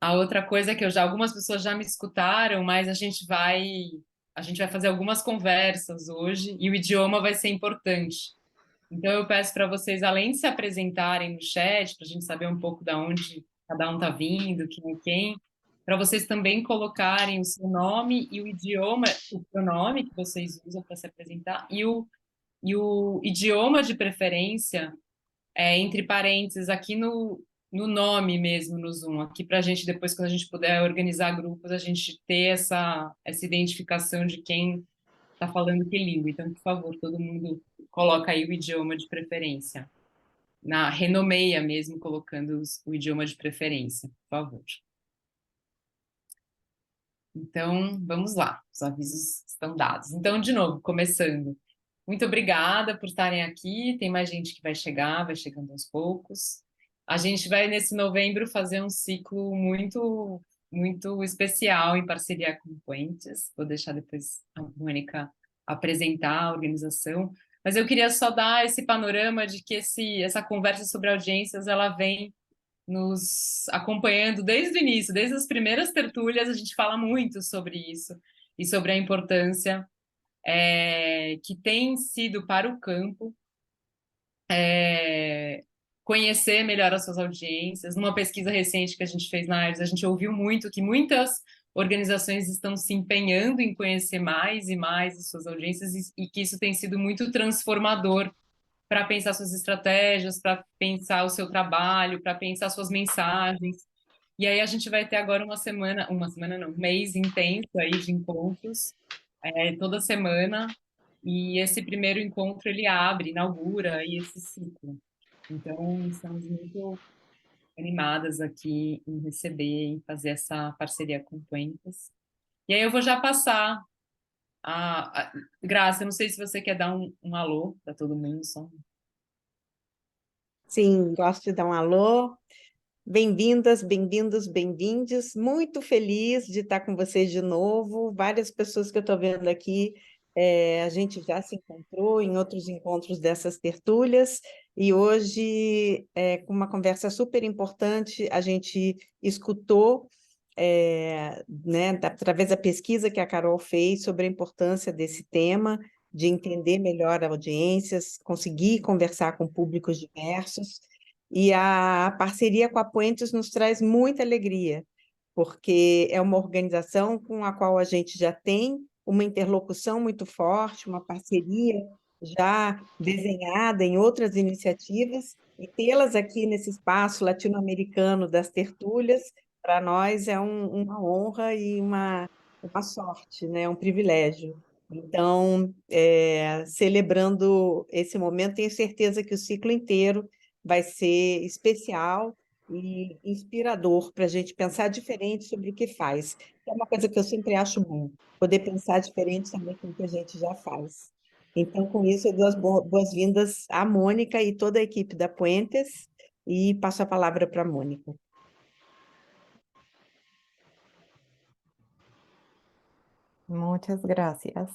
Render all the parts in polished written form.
A outra coisa é que algumas pessoas já me escutaram, mas a gente vai fazer algumas conversas hoje e o idioma vai ser importante. Então eu peço para vocês, além de se apresentarem no chat, para a gente saber um pouco da onde cada um está vindo, quem é quem, para vocês também colocarem o seu nome e o idioma, o pronome que vocês usam para se apresentar e o idioma de preferência, entre parênteses, aqui no nome mesmo, no Zoom, aqui para a gente, depois, quando a gente puder organizar grupos, a gente ter essa identificação de quem está falando que língua. Então, por favor, todo mundo coloca aí o idioma de preferência. Renomeia mesmo, colocando o idioma de preferência, por favor. Então, vamos lá, os avisos estão dados. Então, de novo, começando. Muito obrigada por estarem aqui. Tem mais gente que vai chegando aos poucos. A gente vai, nesse novembro, fazer um ciclo muito, muito especial em parceria com o Puentes. Vou deixar depois a Mônica apresentar a organização. Mas eu queria só dar esse panorama de que essa conversa sobre audiências, ela vem nos acompanhando desde o início, desde as primeiras tertúlias, a gente fala muito sobre isso e sobre a importância que tem sido para o campo conhecer melhor as suas audiências. Numa pesquisa recente que a gente fez na Aires, a gente ouviu muito que muitas organizações estão se empenhando em conhecer mais e mais as suas audiências e que isso tem sido muito transformador para pensar suas estratégias, para pensar o seu trabalho, para pensar suas mensagens. E aí a gente vai ter agora uma semana não, um mês intenso aí de encontros, toda semana, e esse primeiro encontro ele inaugura aí esse ciclo. Então, estamos muito animadas aqui em receber e fazer essa parceria com o Puentes. E aí eu vou já passar Graça, eu não sei se você quer dar um alô para todo mundo, só. Sim, gosto de dar um alô. Bem-vindas, bem-vindos, bem-vindes. Muito feliz de estar com vocês de novo. Várias pessoas que eu estou vendo aqui, a gente já se encontrou em outros encontros dessas tertúlias, e hoje, com uma conversa super importante, a gente escutou, né, através da pesquisa que a Carol fez sobre a importância desse tema, de entender melhor audiências, conseguir conversar com públicos diversos. E a parceria com a Puentes nos traz muita alegria, porque é uma organização com a qual a gente já tem uma interlocução muito forte, uma parceria já desenhada em outras iniciativas, e tê-las aqui nesse espaço latino-americano das tertúlias, para nós é uma honra e uma sorte, né? Um privilégio. Então, celebrando esse momento, tenho certeza que o ciclo inteiro vai ser especial e inspirador para a gente pensar diferente sobre o que faz. É uma coisa que eu sempre acho bom, poder pensar diferente também com o que a gente já faz. Então, com isso, eu dou as boas-vindas à Mônica e toda a equipe da Puentes e passo a palavra para a Mônica. Muchas gracias.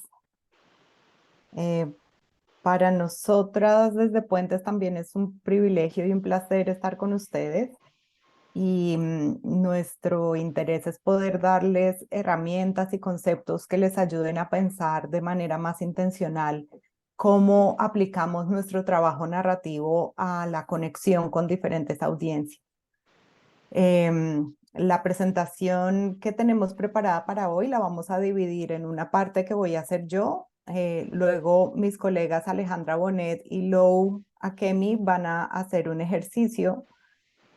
Para nosotras desde Puentes también es un privilegio y un placer estar con ustedes y nuestro interés es poder darles herramientas y conceptos que les ayuden a pensar de manera más intencional cómo aplicamos nuestro trabajo narrativo a la conexión con diferentes audiencias. La presentación que tenemos preparada para hoy la vamos a dividir en una parte que voy a hacer yo, luego mis colegas Alejandra Bonet y Lou Akemi van a hacer un ejercicio.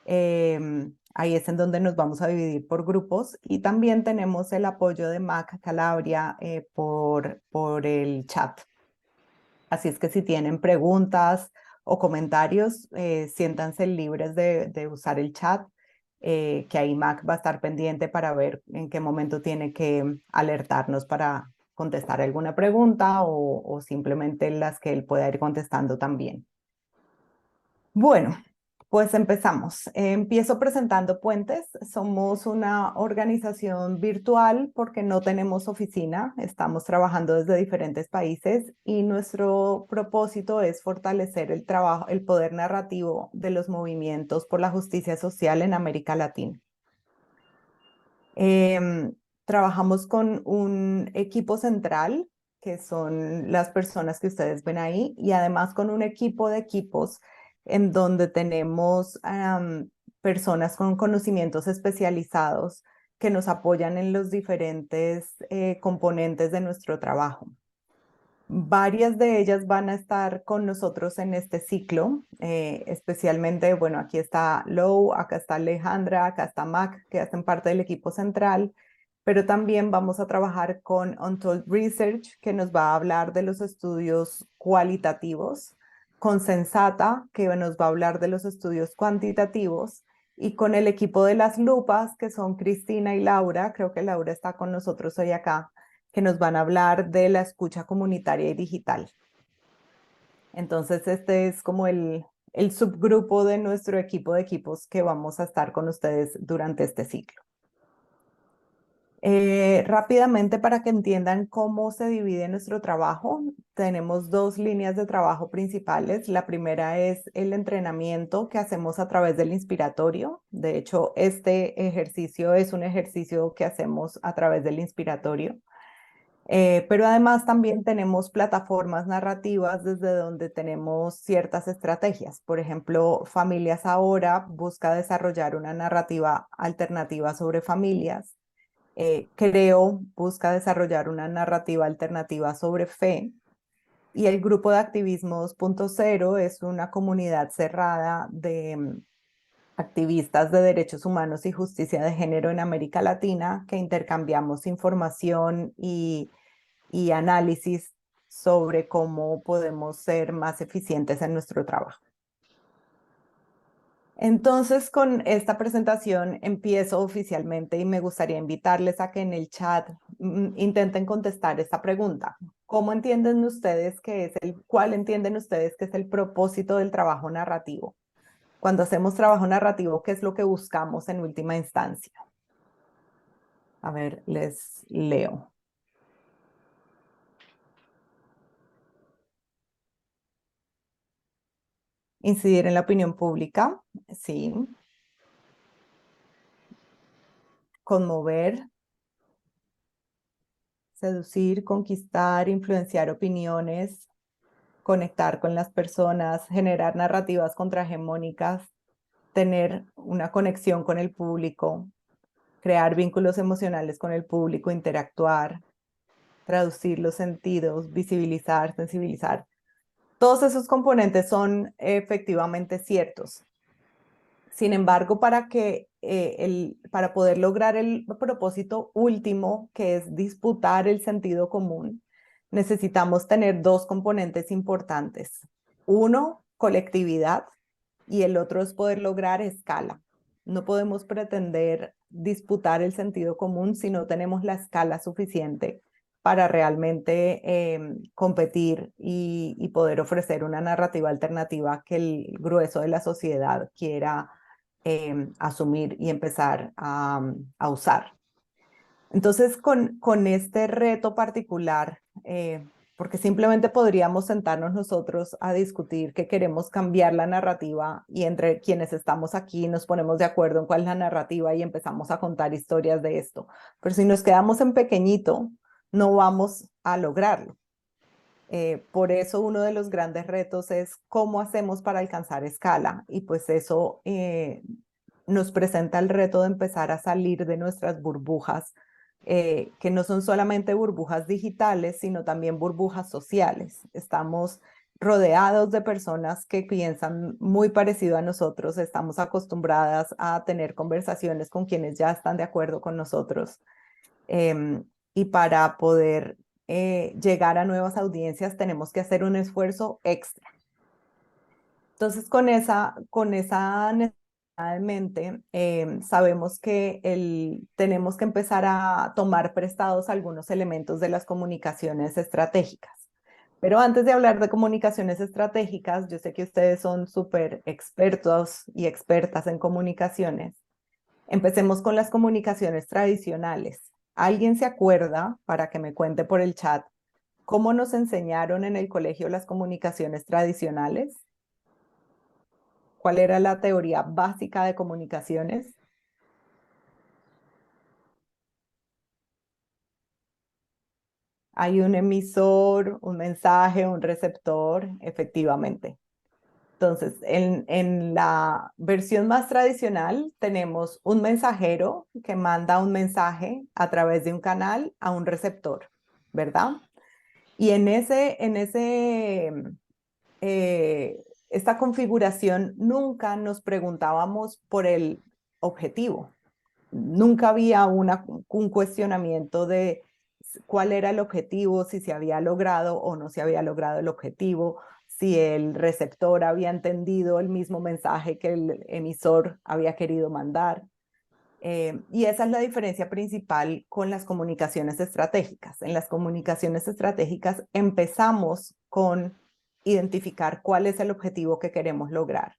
Ahí es en donde nos vamos a dividir por grupos y también tenemos el apoyo de Mac Calabria por el chat. Así es que si tienen preguntas o comentarios, siéntanse libres de usar el chat, que ahí Mac va a estar pendiente para ver en qué momento tiene que alertarnos para contestar alguna pregunta o simplemente las que él pueda ir contestando también. Bueno, pues empezamos. Empiezo presentando Puentes. Somos una organización virtual porque no tenemos oficina. Estamos trabajando desde diferentes países y nuestro propósito es fortalecer el trabajo, el poder narrativo de los movimientos por la justicia social en América Latina. Trabajamos con un equipo central, que son las personas que ustedes ven ahí, y además con un equipo de equipos en donde tenemos personas con conocimientos especializados que nos apoyan en los diferentes componentes de nuestro trabajo. Varias de ellas van a estar con nosotros en este ciclo, especialmente, bueno, aquí está Lou, acá está Alejandra, acá está Mac, que hacen parte del equipo central, pero también vamos a trabajar con Untold Research, que nos va a hablar de los estudios cualitativos, con Sensata, que nos va a hablar de los estudios cuantitativos, y con el equipo de las lupas, que son Cristina y Laura, creo que Laura está con nosotros hoy acá, que nos van a hablar de la escucha comunitaria y digital. Entonces, este es como el subgrupo de nuestro equipo de equipos que vamos a estar con ustedes durante este ciclo. Rápidamente, para que entiendan cómo se divide nuestro trabajo, tenemos dos líneas de trabajo principales. La primera es el entrenamiento que hacemos a través del inspiratorio. De hecho, este ejercicio es un ejercicio que hacemos a través del inspiratorio. Pero además también tenemos plataformas narrativas desde donde tenemos ciertas estrategias. Por ejemplo, Familias Ahora busca desarrollar una narrativa alternativa sobre familias. Creo busca desarrollar una narrativa alternativa sobre fe. Y el grupo de activismo 2.0 es una comunidad cerrada de activistas de derechos humanos y justicia de género en América Latina que intercambiamos información y análisis sobre cómo podemos ser más eficientes en nuestro trabajo. Entonces, con esta presentación empiezo oficialmente y me gustaría invitarles a que en el chat intenten contestar esta pregunta. ¿Cómo entienden ustedes cuál entienden ustedes que es el propósito del trabajo narrativo? Cuando hacemos trabajo narrativo, ¿qué es lo que buscamos en última instancia? A ver, les leo. Incidir en la opinión pública, sí. Conmover, seducir, conquistar, influenciar opiniones, conectar con las personas, generar narrativas contrahegemónicas, tener una conexión con el público, crear vínculos emocionales con el público, interactuar, traducir los sentidos, visibilizar, sensibilizar. Todos esos componentes son efectivamente ciertos. Sin embargo, para poder lograr el propósito último, que es disputar el sentido común, necesitamos tener dos componentes importantes. Uno, colectividad, y el otro es poder lograr escala. No podemos pretender disputar el sentido común si no tenemos la escala suficiente para realmente competir y poder ofrecer una narrativa alternativa que el grueso de la sociedad quiera asumir y empezar a usar. Entonces, con este reto particular, porque simplemente podríamos sentarnos nosotros a discutir que queremos cambiar la narrativa y entre quienes estamos aquí nos ponemos de acuerdo en cuál es la narrativa y empezamos a contar historias de esto. Pero si nos quedamos en pequeñito, no vamos a lograrlo. Por eso uno de los grandes retos es cómo hacemos para alcanzar escala y pues eso nos presenta el reto de empezar a salir de nuestras burbujas, que no son solamente burbujas digitales, sino también burbujas sociales. Estamos rodeados de personas que piensan muy parecido a nosotros, estamos acostumbradas a tener conversaciones con quienes ya están de acuerdo con nosotros. Y para poder llegar a nuevas audiencias tenemos que hacer un esfuerzo extra. Entonces, con esa necesidad en mente, sabemos que tenemos que empezar a tomar prestados algunos elementos de las comunicaciones estratégicas. Pero antes de hablar de comunicaciones estratégicas, yo sé que ustedes son súper expertos y expertas en comunicaciones. Empecemos con las comunicaciones tradicionales. ¿Alguien se acuerda, para que me cuente por el chat, cómo nos enseñaron en el colegio las comunicaciones tradicionales? ¿Cuál era la teoría básica de comunicaciones? Hay un emisor, un mensaje, un receptor, efectivamente. Entonces, en la versión más tradicional tenemos un mensajero que manda un mensaje a través de un canal a un receptor, ¿verdad? Y esta configuración nunca nos preguntábamos por el objetivo. Nunca había un cuestionamiento de cuál era el objetivo, si se había logrado o no se había logrado el objetivo, si el receptor había entendido el mismo mensaje que el emisor había querido mandar. Y esa es la diferencia principal con las comunicaciones estratégicas. En las comunicaciones estratégicas empezamos con identificar cuál es el objetivo que queremos lograr.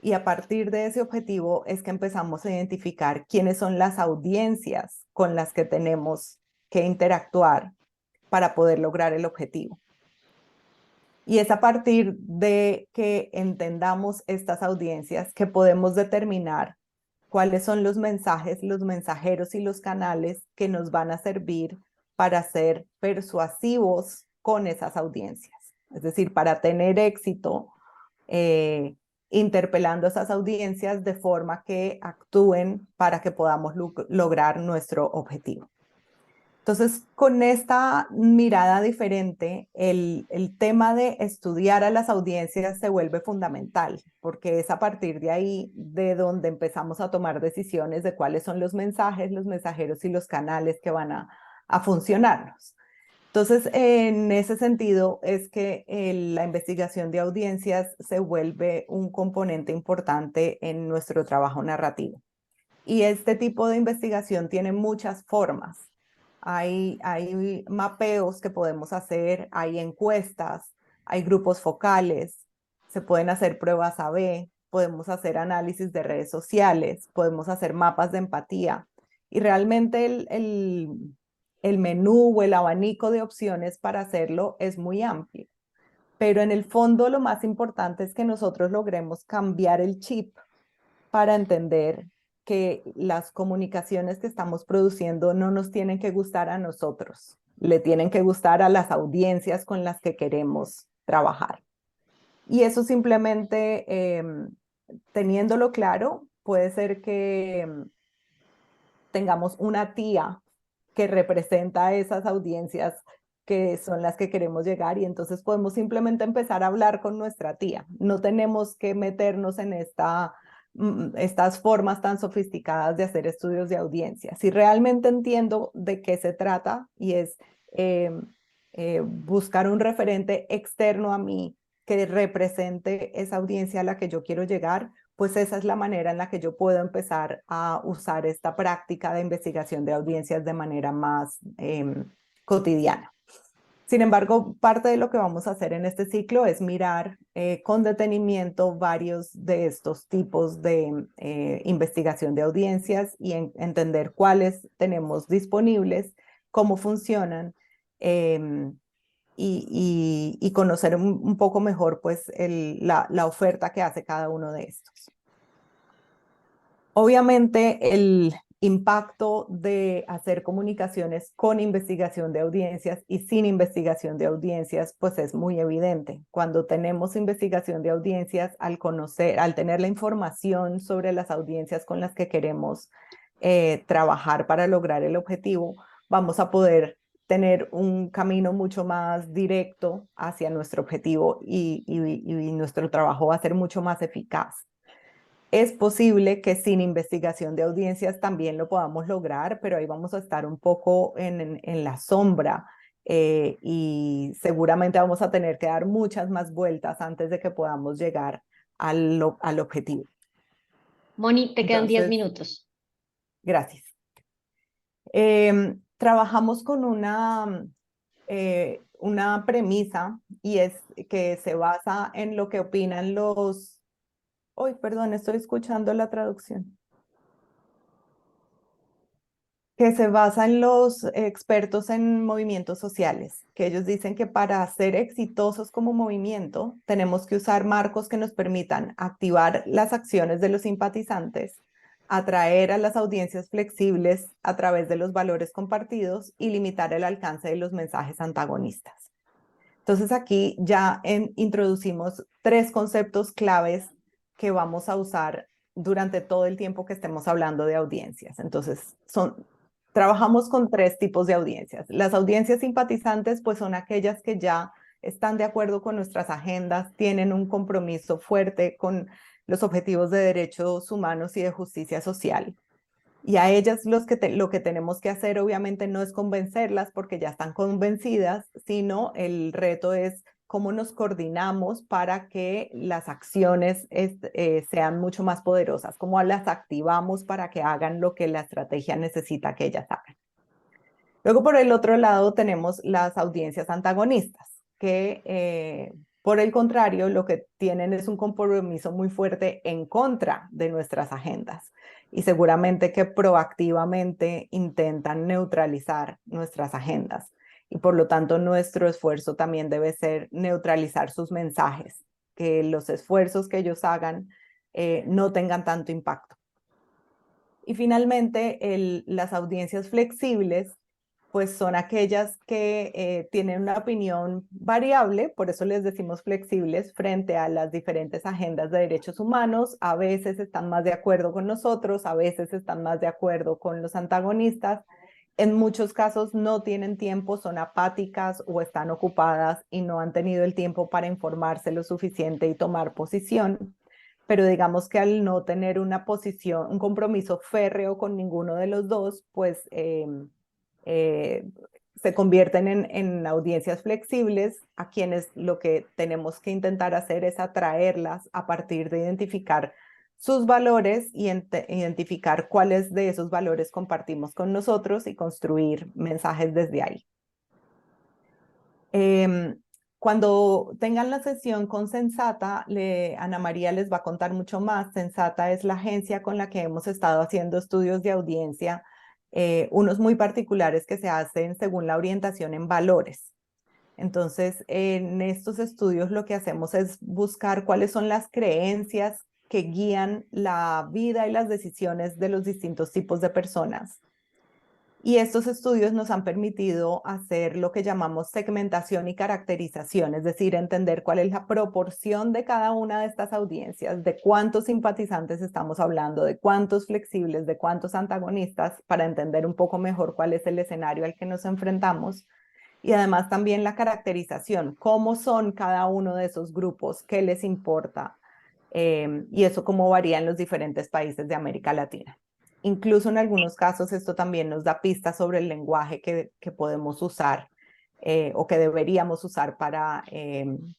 Y a partir de ese objetivo es que empezamos a identificar quiénes son las audiencias con las que tenemos que interactuar para poder lograr el objetivo. Y es a partir de que entendamos estas audiencias que podemos determinar cuáles son los mensajes, los mensajeros y los canales que nos van a servir para ser persuasivos con esas audiencias. Es decir, para tener éxito interpelando a esas audiencias de forma que actúen para que podamos lograr nuestro objetivo. Entonces, con esta mirada diferente, el tema de estudiar a las audiencias se vuelve fundamental, porque es a partir de ahí de donde empezamos a tomar decisiones de cuáles son los mensajes, los mensajeros y los canales que van a funcionarnos. Entonces, en ese sentido es que la investigación de audiencias se vuelve un componente importante en nuestro trabajo narrativo. Y este tipo de investigación tiene muchas formas. Hay mapeos que podemos hacer, hay encuestas, hay grupos focales, se pueden hacer pruebas A/B, podemos hacer análisis de redes sociales, podemos hacer mapas de empatía. Y realmente el menú o el abanico de opciones para hacerlo es muy amplio. Pero en el fondo lo más importante es que nosotros logremos cambiar el chip para entender que las comunicaciones que estamos produciendo no nos tienen que gustar a nosotros, le tienen que gustar a las audiencias con las que queremos trabajar. Y eso simplemente, teniéndolo claro, puede ser que tengamos una tía que representa a esas audiencias que son las que queremos llegar y entonces podemos simplemente empezar a hablar con nuestra tía. No tenemos que meternos en estas formas tan sofisticadas de hacer estudios de audiencia. Si realmente entiendo de qué se trata y es buscar un referente externo a mí que represente esa audiencia a la que yo quiero llegar, pues esa es la manera en la que yo puedo empezar a usar esta práctica de investigación de audiencias de manera más cotidiana. Sin embargo, parte de lo que vamos a hacer en este ciclo es mirar con detenimiento varios de estos tipos de investigación de audiencias y entender cuáles tenemos disponibles, cómo funcionan y conocer un poco mejor pues, la oferta que hace cada uno de estos. Obviamente, el impacto de hacer comunicaciones con investigación de audiencias y sin investigación de audiencias, pues es muy evidente. Cuando tenemos investigación de audiencias, al tener la información sobre las audiencias con las que queremos trabajar para lograr el objetivo, vamos a poder tener un camino mucho más directo hacia nuestro objetivo y nuestro trabajo va a ser mucho más eficaz. Es posible que sin investigación de audiencias también lo podamos lograr, pero ahí vamos a estar un poco en la sombra y seguramente vamos a tener que dar muchas más vueltas antes de que podamos llegar al objetivo. Moni, te quedan 10 Entonces, minutos. Gracias. Trabajamos con una premisa y es que se basa en lo que opinan los... Uy, perdón, estoy escuchando la traducción. Que se basa en los expertos en movimientos sociales, que ellos dicen que para ser exitosos como movimiento tenemos que usar marcos que nos permitan activar las acciones de los simpatizantes, atraer a las audiencias flexibles a través de los valores compartidos y limitar el alcance de los mensajes antagonistas. Entonces aquí ya introducimos 3 conceptos claves que vamos a usar durante todo el tiempo que estemos hablando de audiencias. Entonces, trabajamos con 3 tipos de audiencias. Las audiencias simpatizantes, pues son aquellas que ya están de acuerdo con nuestras agendas, tienen un compromiso fuerte con los objetivos de derechos humanos y de justicia social. Y a ellas lo que tenemos que hacer obviamente no es convencerlas porque ya están convencidas, sino el reto es cómo nos coordinamos para que las acciones sean mucho más poderosas, cómo las activamos para que hagan lo que la estrategia necesita que ellas hagan. Luego, por el otro lado, tenemos las audiencias antagonistas, que por el contrario, lo que tienen es un compromiso muy fuerte en contra de nuestras agendas y seguramente que proactivamente intentan neutralizar nuestras agendas. Y por lo tanto, nuestro esfuerzo también debe ser neutralizar sus mensajes, que los esfuerzos que ellos hagan no tengan tanto impacto. Y finalmente, las audiencias flexibles, pues son aquellas que tienen una opinión variable, por eso les decimos flexibles, frente a las diferentes agendas de derechos humanos. A veces están más de acuerdo con nosotros, a veces están más de acuerdo con los antagonistas. En muchos casos no tienen tiempo, son apáticas o están ocupadas y no han tenido el tiempo para informarse lo suficiente y tomar posición. Pero digamos que al no tener una posición, un compromiso férreo con ninguno de los dos, pues se convierten en audiencias flexibles a quienes lo que tenemos que intentar hacer es atraerlas a partir de identificar sus valores y identificar cuáles de esos valores compartimos con nosotros y construir mensajes desde ahí. Cuando tengan la sesión con Sensata, Ana María les va a contar mucho más. Sensata es la agencia con la que hemos estado haciendo estudios de audiencia, unos muy particulares que se hacen según la orientación en valores. Entonces, en estos estudios lo que hacemos es buscar cuáles son las creencias que guían la vida y las decisiones de los distintos tipos de personas. Y estos estudios nos han permitido hacer lo que llamamos segmentación y caracterización, es decir, entender cuál es la proporción de cada una de estas audiencias, de cuántos simpatizantes estamos hablando, de cuántos flexibles, de cuántos antagonistas, para entender un poco mejor cuál es el escenario al que nos enfrentamos. Y además también la caracterización, cómo son cada uno de esos grupos, qué les importa, y eso cómo varía en los diferentes países de América Latina. Incluso en algunos casos esto también nos da pistas sobre el lenguaje que podemos usar o que deberíamos usar para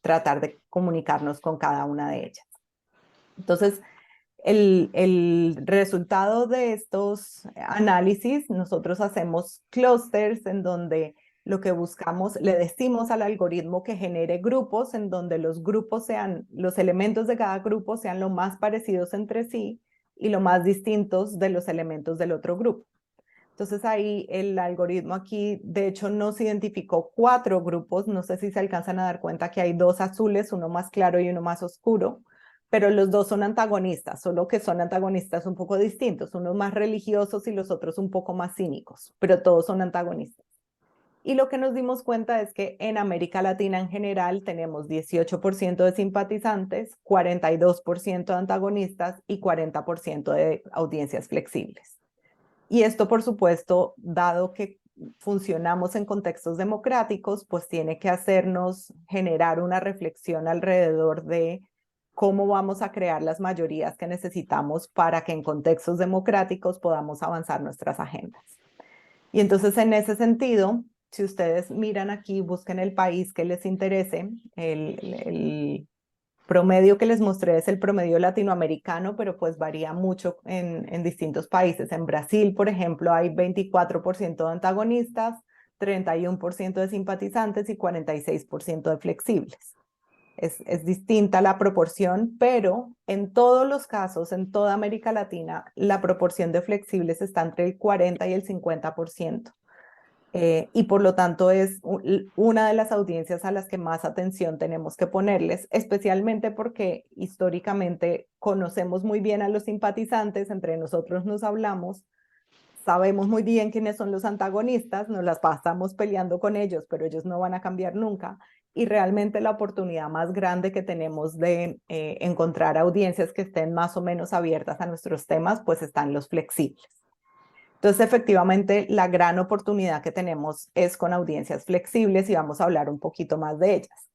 tratar de comunicarnos con cada una de ellas. Entonces, el resultado de estos análisis, nosotros hacemos clústeres en donde lo que buscamos, le decimos al algoritmo que genere grupos en donde los elementos de cada grupo sean lo más parecidos entre sí y lo más distintos de los elementos del otro grupo. Entonces ahí el algoritmo aquí, de hecho, nos identificó 4 grupos. No sé si se alcanzan a dar cuenta que hay 2 azules, uno más claro y uno más oscuro, pero los 2 son antagonistas, solo que son antagonistas un poco distintos, unos más religiosos y los otros un poco más cínicos, pero todos son antagonistas. Y lo que nos dimos cuenta es que en América Latina en general tenemos 18% de simpatizantes, 42% de antagonistas y 40% de audiencias flexibles. Y esto, por supuesto, dado que funcionamos en contextos democráticos, pues tiene que hacernos generar una reflexión alrededor de cómo vamos a crear las mayorías que necesitamos para que en contextos democráticos podamos avanzar nuestras agendas. Y entonces, en ese sentido, si ustedes miran aquí, busquen el país que les interese, el promedio que les mostré es el promedio latinoamericano, pero pues varía mucho en distintos países. En Brasil, por ejemplo, hay 24% de antagonistas, 31% de simpatizantes y 46% de flexibles. Es distinta la proporción, pero en todos los casos, en toda América Latina, la proporción de flexibles está entre el 40 y el 50%. y por lo tanto es una de las audiencias a las que más atención tenemos que ponerles, especialmente porque históricamente conocemos muy bien a los simpatizantes, entre nosotros nos hablamos, sabemos muy bien quiénes son los antagonistas, nos las pasamos peleando con ellos, pero ellos no van a cambiar nunca. Y realmente la oportunidad más grande que tenemos de encontrar audiencias que estén más o menos abiertas a nuestros temas, pues están los flexibles. Entonces, efectivamente, la gran oportunidad que tenemos es con audiencias flexibles y vamos a hablar un poquito más de ellas.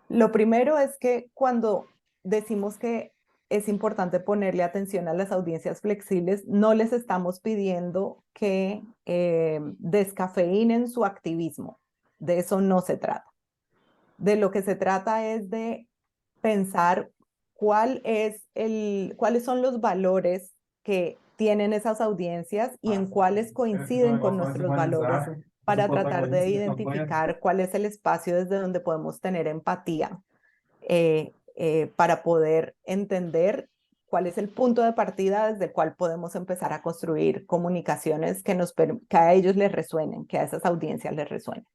Lo primero es que cuando decimos que es importante ponerle atención a las audiencias flexibles, no les estamos pidiendo que descafeínen su activismo. De eso no se trata. De lo que se trata es de pensar cuáles son los valores que tienen esas audiencias y en cuáles coinciden con nuestros valores para tratar de identificar cuál es el espacio desde donde podemos tener empatía para poder entender cuál es el punto de partida desde el cual podemos empezar a construir comunicaciones que a ellos les resuenen, que a esas audiencias les resuenen.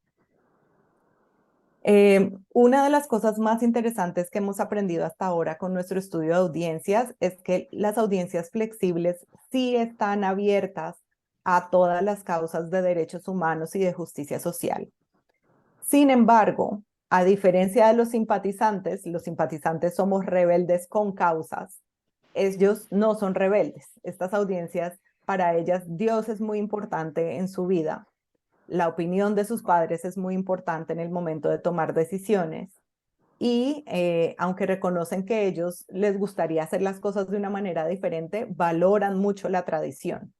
Una de las cosas más interesantes que hemos aprendido hasta ahora con nuestro estudio de audiencias es que las audiencias flexibles sí están abiertas a todas las causas de derechos humanos y de justicia social. Sin embargo, a diferencia de los simpatizantes somos rebeldes con causas. Ellos no son rebeldes. Estas audiencias, para ellas, Dios es muy importante en su vida. La opinión de sus padres es muy importante en el momento de tomar decisiones y aunque reconocen que ellos les gustaría hacer las cosas de una manera diferente, valoran mucho la tradición.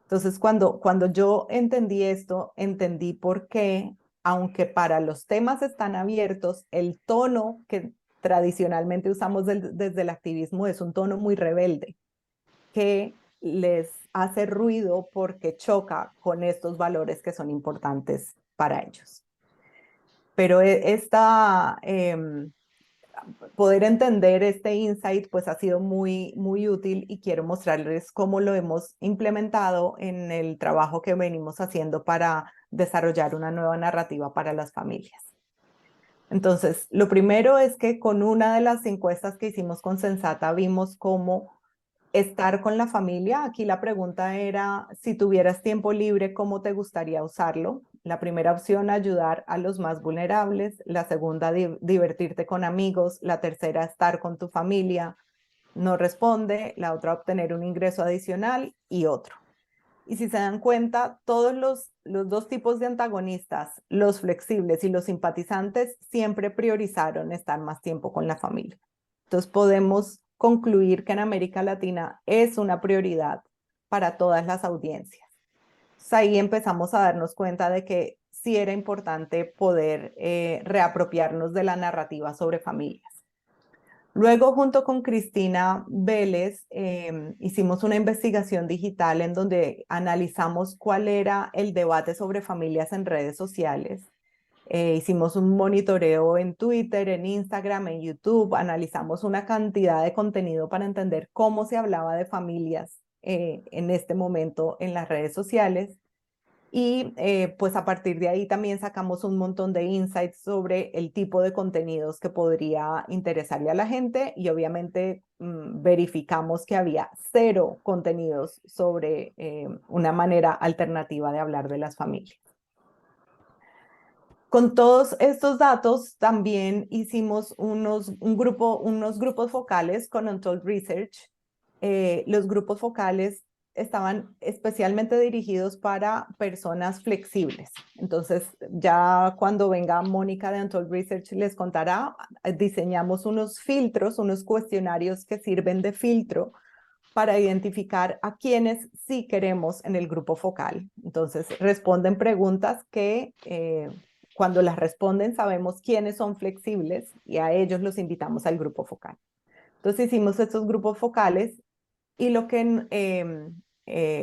Entonces, cuando yo entendí esto, entendí por qué, aunque para los temas están abiertos, el tono que tradicionalmente usamos desde el activismo es un tono muy rebelde, que les hace ruido porque choca con estos valores que son importantes para ellos. Pero poder entender este insight pues ha sido muy, muy útil y quiero mostrarles cómo lo hemos implementado en el trabajo que venimos haciendo para desarrollar una nueva narrativa para las familias. Entonces, lo primero es que con una de las encuestas que hicimos con Sensata vimos cómo estar con la familia. Aquí la pregunta era, si tuvieras tiempo libre, ¿cómo te gustaría usarlo? La primera opción, ayudar a los más vulnerables. La segunda, divertirte con amigos. La tercera, estar con tu familia. No responde. La otra, obtener un ingreso adicional y otro. Y si se dan cuenta, todos los dos tipos de antagonistas, los flexibles y los simpatizantes, siempre priorizaron estar más tiempo con la familia. Entonces podemos concluir que en América Latina es una prioridad para todas las audiencias. Entonces, ahí empezamos a darnos cuenta de que sí era importante poder reapropiarnos de la narrativa sobre familias. Luego, junto con Cristina Vélez, hicimos una investigación digital en donde analizamos cuál era el debate sobre familias en redes sociales. Hicimos un monitoreo en Twitter, en Instagram, en YouTube, analizamos una cantidad de contenido para entender cómo se hablaba de familias en este momento en las redes sociales. Y pues a partir de ahí también sacamos un montón de insights sobre el tipo de contenidos que podría interesarle a la gente y obviamente verificamos que había 0 contenidos sobre una manera alternativa de hablar de las familias. Con todos estos datos también hicimos unos grupos focales con Untold Research. Los grupos focales estaban especialmente dirigidos para personas flexibles. Entonces, ya cuando venga Mónica de Untold Research les contará, diseñamos unos filtros, unos cuestionarios que sirven de filtro para identificar a quienes sí queremos en el grupo focal. Entonces, responden preguntas que cuando las responden sabemos quiénes son flexibles y a ellos los invitamos al grupo focal. Entonces, hicimos estos grupos focales y lo que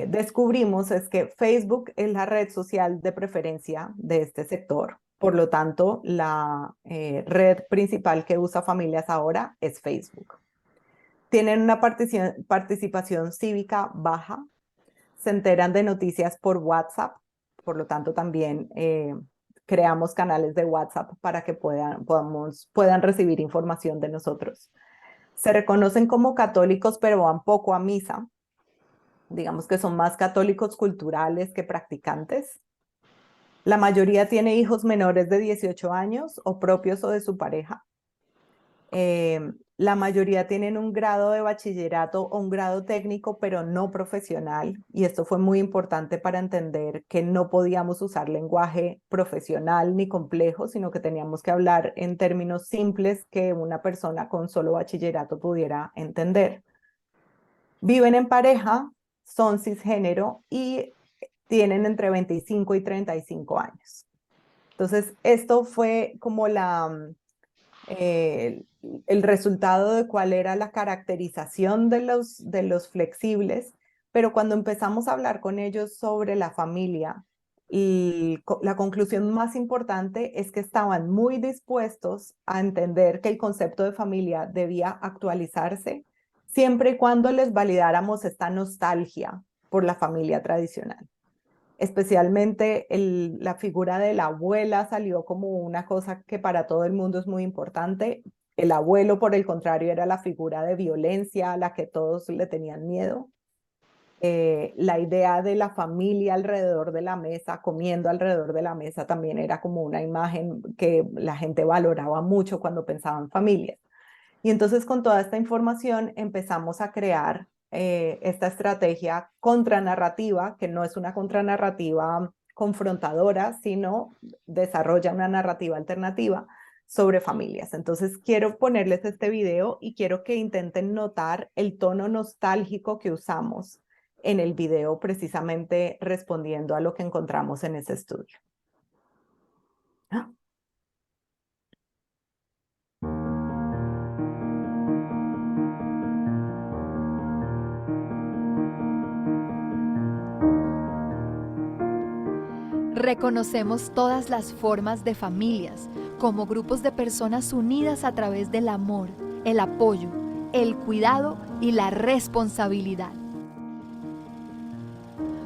descubrimos es que Facebook es la red social de preferencia de este sector. Por lo tanto, la red principal que usa familias ahora es Facebook. Tienen una participación cívica baja, se enteran de noticias por WhatsApp, por lo tanto también creamos canales de WhatsApp para que puedan recibir información de nosotros. Se reconocen como católicos, pero van poco a misa. Digamos que son más católicos culturales que practicantes. La mayoría tiene hijos menores de 18 años o propios o de su pareja. La mayoría tienen un grado de bachillerato o un grado técnico, pero no profesional. Y esto fue muy importante para entender que no podíamos usar lenguaje profesional ni complejo, sino que teníamos que hablar en términos simples que una persona con solo bachillerato pudiera entender. Viven en pareja, son cisgénero y tienen entre 25 y 35 años. Entonces, esto fue como el resultado de cuál era la caracterización de los flexibles, pero cuando empezamos a hablar con ellos sobre la familia, la conclusión más importante es que estaban muy dispuestos a entender que el concepto de familia debía actualizarse siempre y cuando les validáramos esta nostalgia por la familia tradicional. Especialmente la figura de la abuela salió como una cosa que para todo el mundo es muy importante. El abuelo, por el contrario, era la figura de violencia a la que todos le tenían miedo. La idea de la familia alrededor de la mesa, comiendo alrededor de la mesa, también era como una imagen que la gente valoraba mucho cuando pensaba en familias. Y entonces con toda esta información empezamos a crear esta estrategia contranarrativa, que no es una contranarrativa confrontadora, sino desarrolla una narrativa alternativa sobre familias. Entonces quiero ponerles este video y quiero que intenten notar el tono nostálgico que usamos en el video, precisamente respondiendo a lo que encontramos en ese estudio. ¿Ah? Reconocemos todas las formas de familias como grupos de personas unidas a través del amor, el apoyo, el cuidado y la responsabilidad.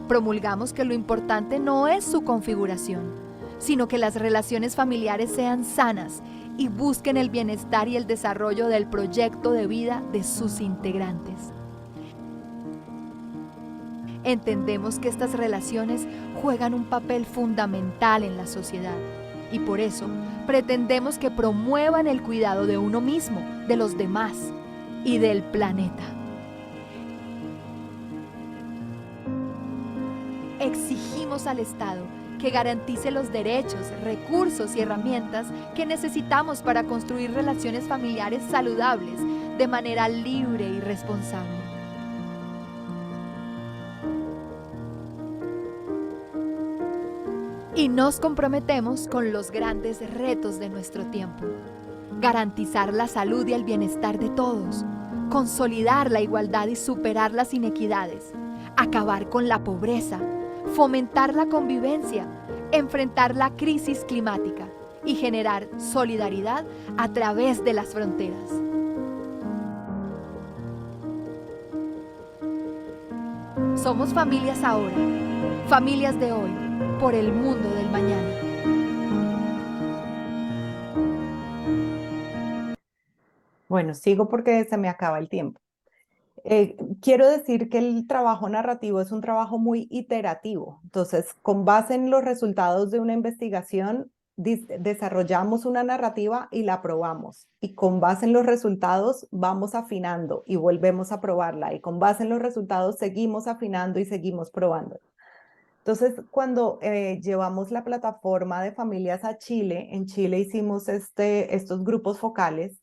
Promulgamos que lo importante no es su configuración, sino que las relaciones familiares sean sanas y busquen el bienestar y el desarrollo del proyecto de vida de sus integrantes. Entendemos que estas relaciones juegan un papel fundamental en la sociedad y por eso pretendemos que promuevan el cuidado de uno mismo, de los demás y del planeta. Exigimos al Estado que garantice los derechos, recursos y herramientas que necesitamos para construir relaciones familiares saludables de manera libre y responsable. Y nos comprometemos con los grandes retos de nuestro tiempo. Garantizar la salud y el bienestar de todos, consolidar la igualdad y superar las inequidades, acabar con la pobreza, fomentar la convivencia, enfrentar la crisis climática y generar solidaridad a través de las fronteras. Somos familias ahora, familias de hoy, por el mundo del mañana. Bueno, sigo porque se me acaba el tiempo. Quiero decir que el trabajo narrativo es un trabajo muy iterativo. Entonces, con base en los resultados de una investigación, desarrollamos una narrativa y la probamos. Y con base en los resultados vamos afinando y volvemos a probarla. Y con base en los resultados seguimos afinando y seguimos probando. Entonces, cuando llevamos la plataforma de familias a Chile, en Chile hicimos estos grupos focales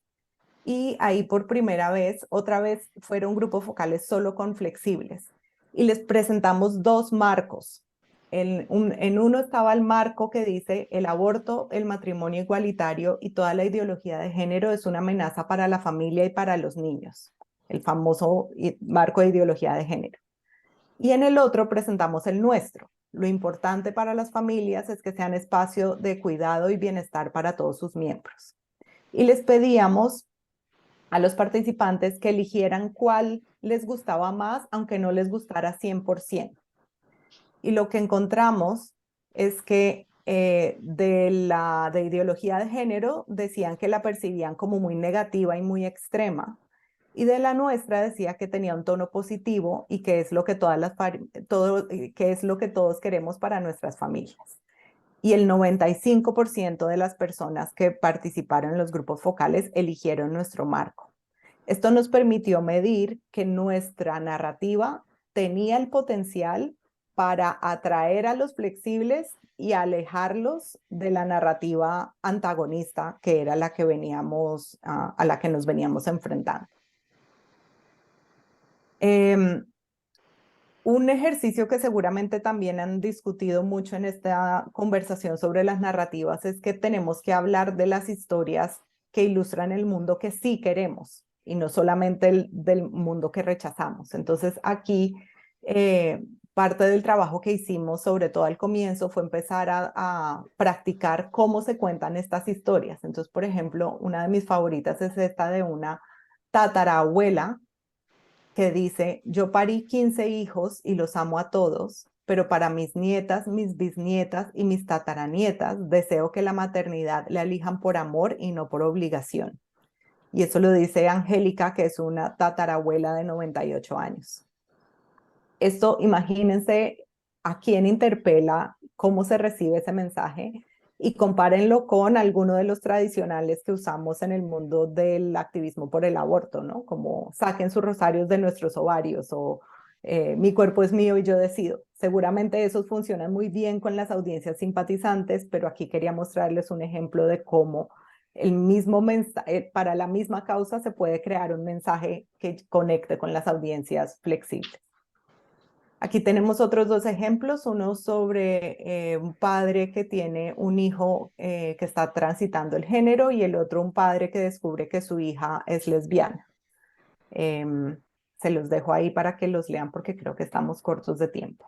y ahí por primera vez, otra vez fueron grupos focales solo con flexibles y les presentamos dos marcos. En uno estaba el marco que dice el aborto, el matrimonio igualitario y toda la ideología de género es una amenaza para la familia y para los niños, el famoso marco de ideología de género. Y en el otro presentamos el nuestro. Lo importante para las familias es que sean espacio de cuidado y bienestar para todos sus miembros. Y les pedíamos a los participantes que eligieran cuál les gustaba más, aunque no les gustara 100%. Y lo que encontramos es que de ideología de género decían que la percibían como muy negativa y muy extrema, y de la nuestra decía que tenía un tono positivo y que es lo que que es lo que todos queremos para nuestras familias. Y el 95% de las personas que participaron en los grupos focales eligieron nuestro marco. Esto nos permitió medir que nuestra narrativa tenía el potencial para atraer a los flexibles y alejarlos de la narrativa antagonista, que era la que a la que nos veníamos enfrentando. Un ejercicio que seguramente también han discutido mucho en esta conversación sobre las narrativas es que tenemos que hablar de las historias que ilustran el mundo que sí queremos y no solamente del mundo que rechazamos. Entonces aquí parte del trabajo que hicimos, sobre todo al comienzo, fue empezar a practicar cómo se cuentan estas historias. Entonces, por ejemplo, una de mis favoritas es esta de una tatarabuela que dice: yo parí 15 hijos y los amo a todos, pero para mis nietas, mis bisnietas y mis tataranietas deseo que la maternidad la elijan por amor y no por obligación. Y eso lo dice Angélica, que es una tatarabuela de 98 años. Esto, imagínense a quién interpela, cómo se recibe ese mensaje, y compárenlo con alguno de los tradicionales que usamos en el mundo del activismo por el aborto, ¿no? Como saquen sus rosarios de nuestros ovarios o mi cuerpo es mío y yo decido. Seguramente esos funcionan muy bien con las audiencias simpatizantes, pero aquí quería mostrarles un ejemplo de cómo el mismo mensaje, para la misma causa se puede crear un mensaje que conecte con las audiencias flexibles. Aquí tenemos otros dos ejemplos, uno sobre un padre que tiene un hijo que está transitando el género y el otro un padre que descubre que su hija es lesbiana. Se los dejo ahí para que los lean porque creo que estamos cortos de tiempo.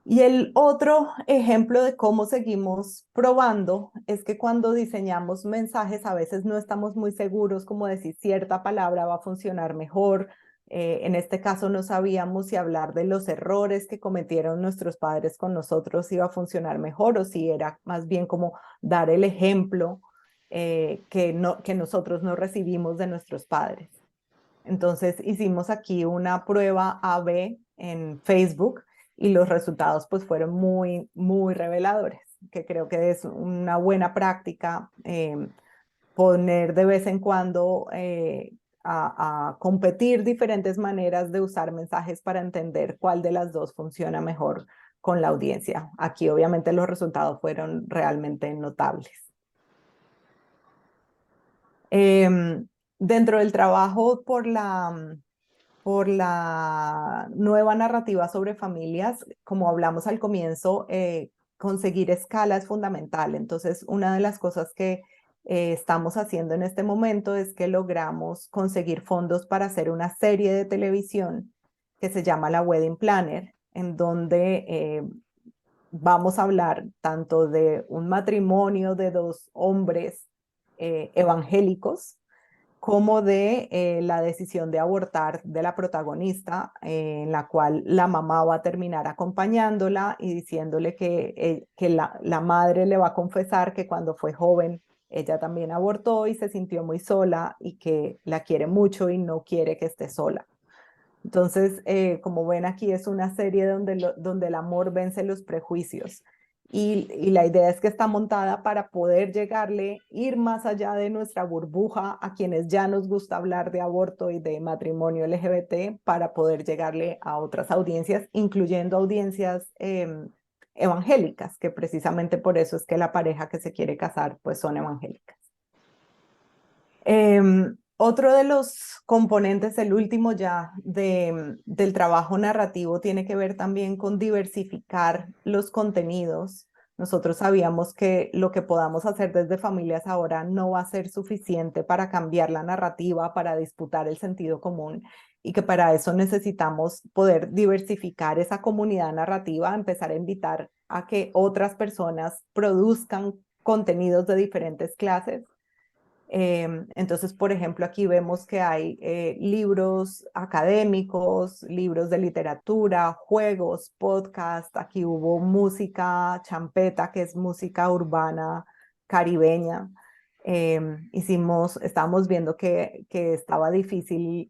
Y el otro ejemplo de cómo seguimos probando es que cuando diseñamos mensajes a veces no estamos muy seguros como de si cierta palabra va a funcionar mejor. En este caso no sabíamos si hablar de los errores que cometieron nuestros padres con nosotros iba a funcionar mejor o si era más bien como dar el ejemplo que nosotros no recibimos de nuestros padres. Entonces hicimos aquí una prueba A/B en Facebook y los resultados pues fueron muy, muy reveladores, que creo que es una buena práctica poner de vez en cuando a competir diferentes maneras de usar mensajes para entender cuál de las dos funciona mejor con la audiencia. Aquí obviamente los resultados fueron realmente notables. Dentro del trabajo por la nueva narrativa sobre familias, como hablamos al comienzo, conseguir escala es fundamental. Entonces, una de las cosas que estamos haciendo en este momento es que logramos conseguir fondos para hacer una serie de televisión que se llama La Wedding Planner, en donde vamos a hablar tanto de un matrimonio de dos hombres evangélicos, como de la decisión de abortar de la protagonista, en la cual la mamá va a terminar acompañándola y diciéndole que la madre le va a confesar que cuando fue joven ella también abortó y se sintió muy sola y que la quiere mucho y no quiere que esté sola. Entonces, como ven aquí, es una serie donde el amor vence los prejuicios. Y la idea es que está montada para poder ir más allá de nuestra burbuja a quienes ya nos gusta hablar de aborto y de matrimonio LGBT, para poder llegarle a otras audiencias, incluyendo audiencias evangélicas, que precisamente por eso es que la pareja que se quiere casar pues son evangélicas. Otro de los componentes, el último ya del trabajo narrativo, tiene que ver también con diversificar los contenidos. Nosotros sabíamos que lo que podamos hacer desde Familias Ahora no va a ser suficiente para cambiar la narrativa, para disputar el sentido común, y que para eso necesitamos poder diversificar esa comunidad narrativa, empezar a invitar a que otras personas produzcan contenidos de diferentes clases. Entonces, por ejemplo, aquí vemos que hay libros académicos, libros de literatura, juegos, podcast. Aquí hubo música champeta, que es música urbana caribeña. Estábamos viendo que estaba difícil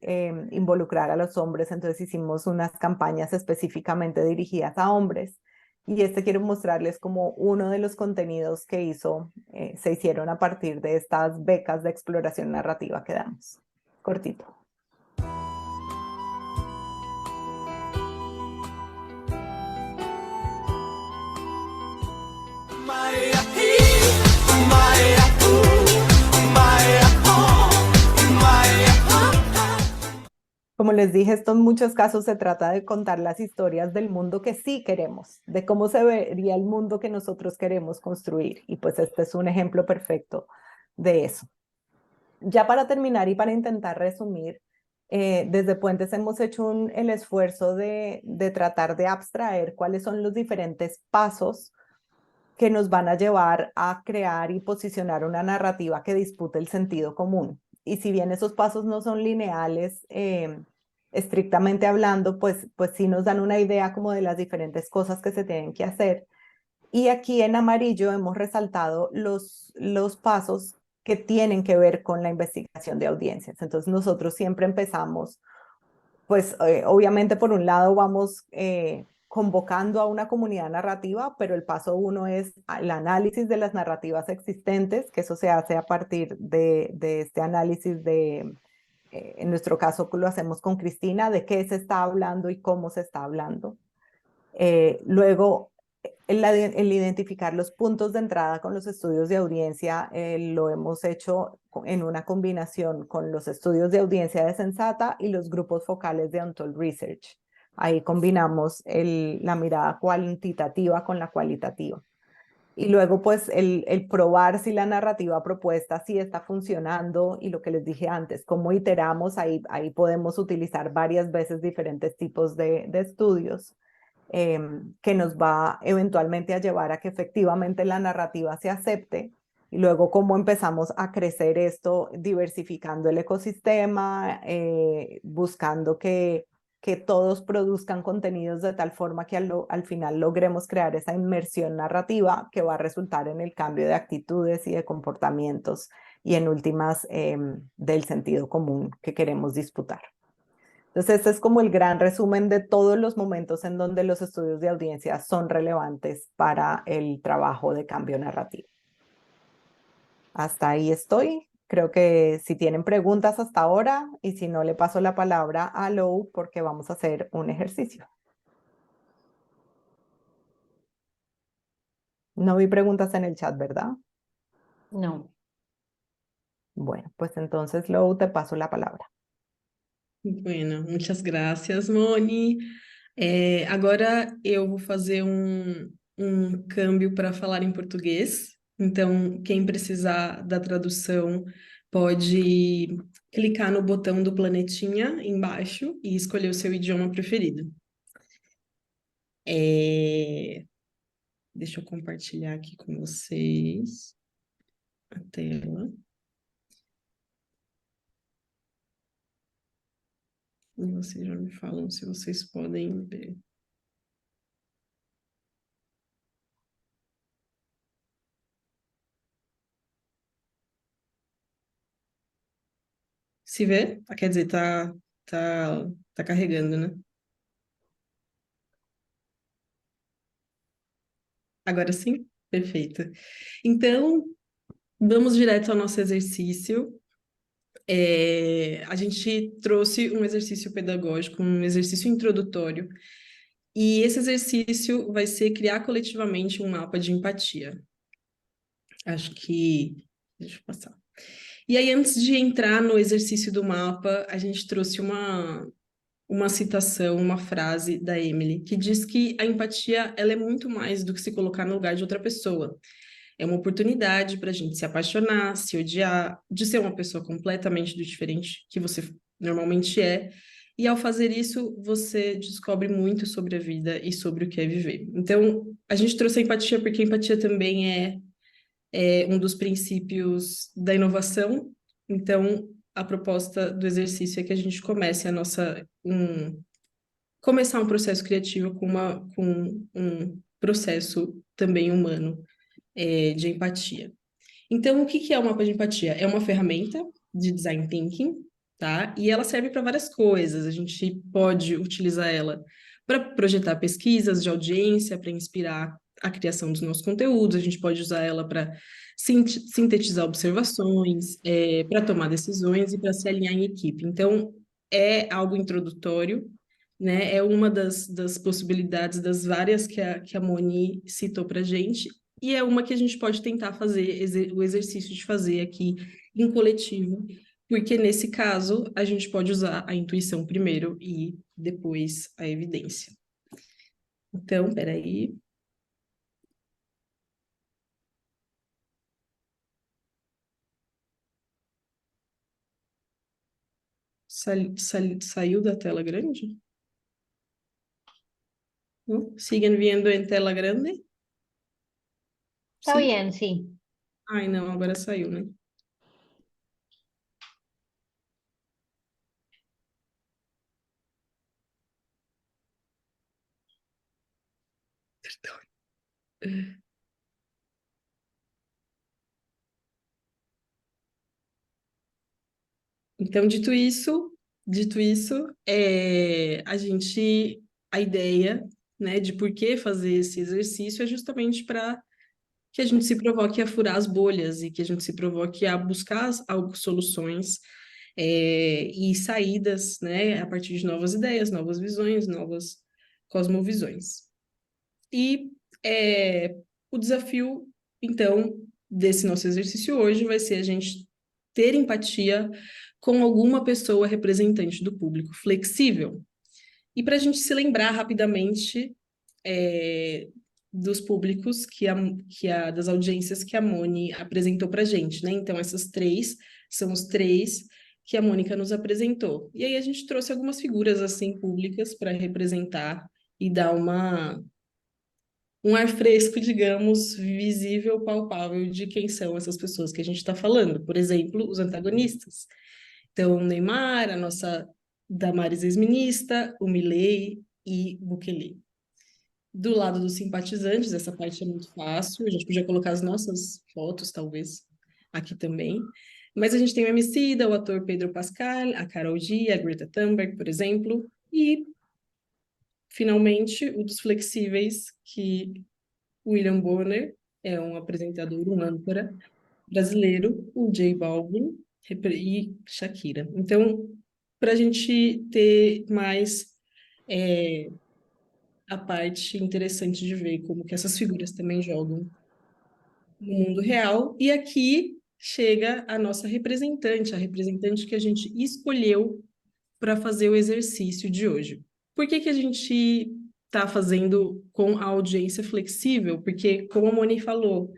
involucrar a los hombres, entonces hicimos unas campañas específicamente dirigidas a hombres. Y quiero mostrarles como uno de los contenidos que se hicieron a partir de estas becas de exploración narrativa que damos. Cortito. Como les dije, esto en muchos casos se trata de contar las historias del mundo que sí queremos, de cómo se vería el mundo que nosotros queremos construir. Y pues este es un ejemplo perfecto de eso. Ya para terminar y para intentar resumir, desde Puentes hemos hecho el esfuerzo de tratar de abstraer cuáles son los diferentes pasos que nos van a llevar a crear y posicionar una narrativa que dispute el sentido común. Y si bien esos pasos no son lineales, estrictamente hablando, pues sí nos dan una idea como de las diferentes cosas que se tienen que hacer. Y aquí en amarillo hemos resaltado los pasos que tienen que ver con la investigación de audiencias. Entonces nosotros siempre empezamos, pues obviamente por un lado vamos convocando a una comunidad narrativa, pero el paso 1 es el análisis de las narrativas existentes, que eso se hace a partir de este análisis en nuestro caso lo hacemos con Cristina, de qué se está hablando y cómo se está hablando. Luego, el identificar los puntos de entrada con los estudios de audiencia lo hemos hecho en una combinación con los estudios de audiencia de Sensata y los grupos focales de Untold Research. Ahí combinamos la mirada cuantitativa con la cualitativa. Y luego, pues, el probar si la narrativa propuesta sí está funcionando y lo que les dije antes, cómo iteramos, ahí podemos utilizar varias veces diferentes tipos de estudios. Que nos va eventualmente a llevar a que efectivamente la narrativa se acepte y luego cómo empezamos a crecer esto diversificando el ecosistema, buscando que todos produzcan contenidos de tal forma que al final logremos crear esa inmersión narrativa que va a resultar en el cambio de actitudes y de comportamientos y en últimas del sentido común que queremos disputar. Entonces, este es como el gran resumen de todos los momentos en donde los estudios de audiencia son relevantes para el trabajo de cambio narrativo. Hasta ahí estoy. Creo que si tienen preguntas hasta ahora, y si no, le paso la palabra a Lou porque vamos a hacer un ejercicio. No vi preguntas en el chat, ¿verdad? No. Bueno, pues entonces, Lou, te paso la palabra. Bueno, muitas graças, Moni. Agora eu vou fazer um câmbio para falar em português. Então, quem precisar da tradução pode clicar no botão do planetinha embaixo e escolher o seu idioma preferido. Deixa eu compartilhar aqui com vocês a tela. E vocês já me falam se vocês podem ver. Se vê? Quer dizer, tá carregando, né? Agora sim? Perfeito. Então, vamos direto ao nosso exercício. A gente trouxe um exercício pedagógico, um exercício introdutório, e esse exercício vai ser criar coletivamente um mapa de empatia. Acho que... Deixa eu passar. E aí, antes de entrar no exercício do mapa, a gente trouxe uma citação, uma frase da Emily, que diz que a empatia ela é muito mais do que se colocar no lugar de outra pessoa. É uma oportunidade para a gente se apaixonar, se odiar, de ser uma pessoa completamente diferente que você normalmente é. E ao fazer isso, você descobre muito sobre a vida e sobre o que é viver. Então, a gente trouxe a empatia porque a empatia também é é um dos princípios da inovação. Então, a proposta do exercício é que a gente comece começar um processo criativo com um processo também humano, de empatia. Então, o que que é o mapa de empatia? É uma ferramenta de design thinking, tá? E ela serve para várias coisas. A gente pode utilizar ela para projetar pesquisas de audiência, para inspirar a criação dos nossos conteúdos. A gente pode usar ela para sintetizar observações, para tomar decisões e para se alinhar em equipe. Então, é algo introdutório, né? É uma das possibilidades, das várias que a Moni citou para a gente, e é uma que a gente pode tentar fazer o exercício de fazer aqui em coletivo, porque nesse caso a gente pode usar a intuição primeiro e depois a evidência. Então, peraí. Saiu da tela grande? Não? Siguen viendo em tela grande? Está Sim? bien, sí. Ai, não, agora saiu, né? Então, dito isso, a ideia, né, de por que fazer esse exercício é justamente para que a gente se provoque a furar as bolhas e que a gente se provoque a buscar soluções, e saídas, né, a partir de novas ideias, novas visões, novas cosmovisões. E o desafio, então, desse nosso exercício hoje vai ser a gente ter empatia com alguma pessoa representante do público flexível. E para a gente se lembrar rapidamente, dos públicos das audiências que a Moni apresentou para a gente, né? Então, essas três são os três que a Mônica nos apresentou. E aí a gente trouxe algumas figuras, assim, públicas para representar e dar um ar fresco, digamos, visível, palpável de quem são essas pessoas que a gente está falando. Por exemplo, os antagonistas. Então, o Neymar, a nossa Damares ex-ministra, o Milei e Bukele. Do lado dos simpatizantes, essa parte é muito fácil, a gente podia colocar as nossas fotos, talvez, aqui também. Mas a gente tem o Emicida, o ator Pedro Pascal, a Karol G, a Greta Thunberg, por exemplo, e, finalmente, o dos flexíveis, que William Bonner é um apresentador, um âncora brasileiro, o J Balvin e Shakira. Então, para a gente ter mais a parte interessante de ver como que essas figuras também jogam no mundo real. E aqui chega a nossa representante, a representante que a gente escolheu para fazer o exercício de hoje. Por que que a gente está fazendo com a audiência flexível? Porque, como a Moni falou,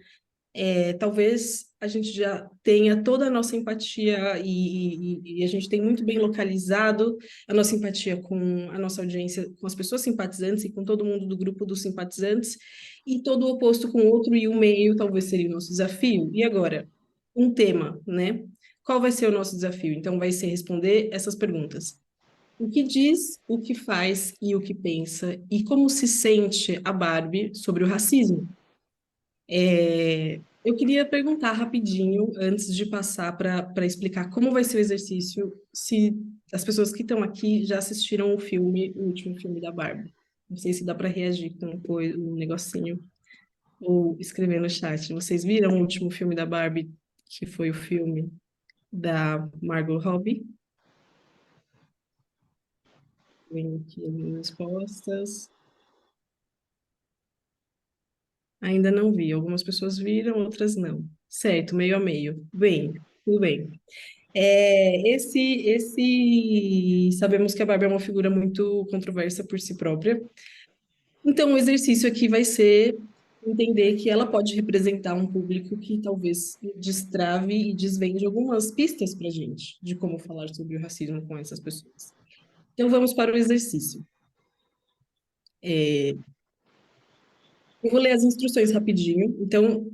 talvez a gente já tenha toda a nossa empatia e a gente tem muito bem localizado a nossa empatia com a nossa audiência, com as pessoas simpatizantes e com todo mundo do grupo dos simpatizantes, e todo o oposto com o outro, e o meio talvez seria o nosso desafio. E agora, um tema, né? Qual vai ser o nosso desafio? Então, vai ser responder essas perguntas. O que diz, o que faz e o que pensa, e como se sente a Barbie sobre o racismo? Eu queria perguntar rapidinho, antes de passar para explicar como vai ser o exercício, se as pessoas que estão aqui já assistiram o último filme da Barbie. Não sei se dá para reagir com um negocinho ou escrever no chat. Vocês viram o último filme da Barbie, que foi o filme da Margot Robbie? Vem aqui as minhas respostas. Ainda não vi. Algumas pessoas viram, outras não. Certo, meio a meio. Bem, tudo bem. Sabemos que a Barbie é uma figura muito controversa por si própria. Então, o exercício aqui vai ser entender que ela pode representar um público que talvez destrave e desvende algumas pistas para a gente de como falar sobre o racismo com essas pessoas. Então, vamos para o exercício. Eu vou ler as instruções rapidinho. Então,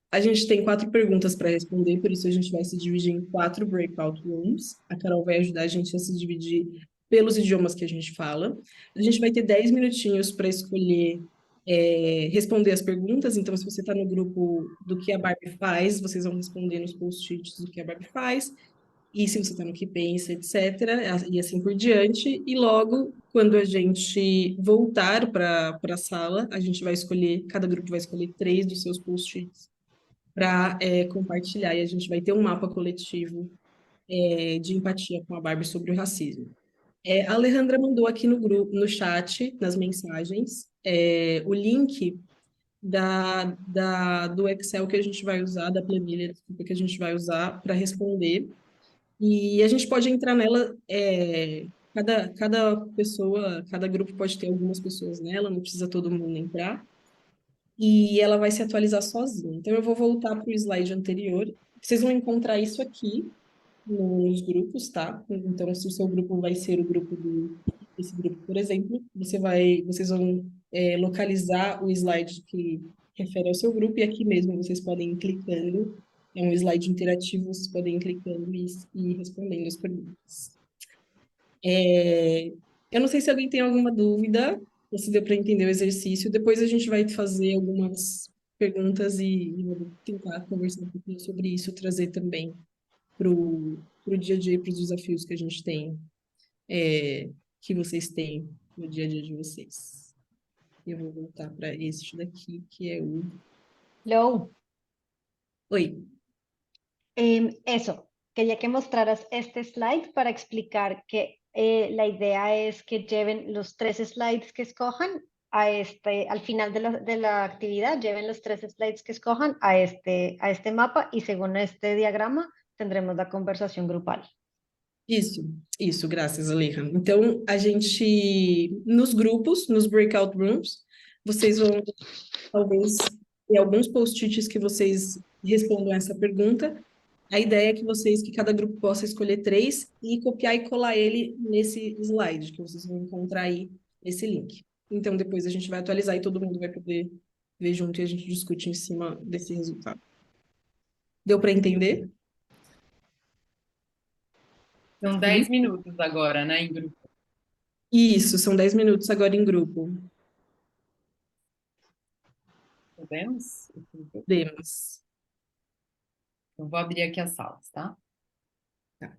A gente tem 4 perguntas para responder, por isso a gente vai se dividir em 4 breakout rooms. A Carol vai ajudar a gente a se dividir pelos idiomas que a gente fala. A gente vai ter 10 minutinhos para escolher, responder as perguntas. Então, se você está no grupo do que a Barbie faz, vocês vão responder nos post-its do que a Barbie faz. E se você está no que pensa, etc., e assim por diante. E logo, quando a gente voltar para a sala, a gente vai escolher, cada grupo vai escolher 3 dos seus post-its para compartilhar, e a gente vai ter um mapa coletivo de empatia com a Barbie sobre o racismo. A Alejandra mandou aqui no grupo, no chat, nas mensagens, o link do Excel que a gente vai usar, da planilha, desculpa, que a gente vai usar para responder. E a gente pode entrar nela, cada pessoa, cada grupo pode ter algumas pessoas nela, não precisa todo mundo entrar. E ela vai se atualizar sozinha. Então, eu vou voltar para o slide anterior. Vocês vão encontrar isso aqui nos grupos, tá? Então, se o seu grupo vai ser o grupo esse grupo, por exemplo, vocês vão localizar o slide que refere ao seu grupo, e aqui mesmo vocês podem ir clicando. É um slide interativo, vocês podem ir clicando e respondendo as perguntas. Eu não sei se alguém tem alguma dúvida, ou se deu para entender o exercício. Depois a gente vai fazer algumas perguntas e vou tentar conversar um pouquinho sobre isso, trazer também para o dia a dia, para os desafios que a gente tem, que vocês têm no dia a dia de vocês. Eu vou voltar para este daqui, que é o... Lou, Oi. eso, quería que mostraras este slide para explicar que la idea es que lleven los 3 slides que escojan al final de la actividad, lleven los 3 slides que escojan a este mapa y según este diagrama tendremos la conversación grupal. Isso, graças, Alejandro. Então, a gente, nos grupos, nos breakout rooms, vocês vão, talvez, ter alguns post-its que vocês respondam essa pergunta. A ideia é que cada grupo possa escolher 3 e copiar e colar ele nesse slide, que vocês vão encontrar aí nesse link. Então, depois a gente vai atualizar e todo mundo vai poder ver junto e a gente discute em cima desse resultado. Deu para entender? São 10 minutos agora, né, em grupo. Isso, são 10 minutos agora em grupo. Podemos? Demos. Eu vou abrir aqui as salas, tá? Tá.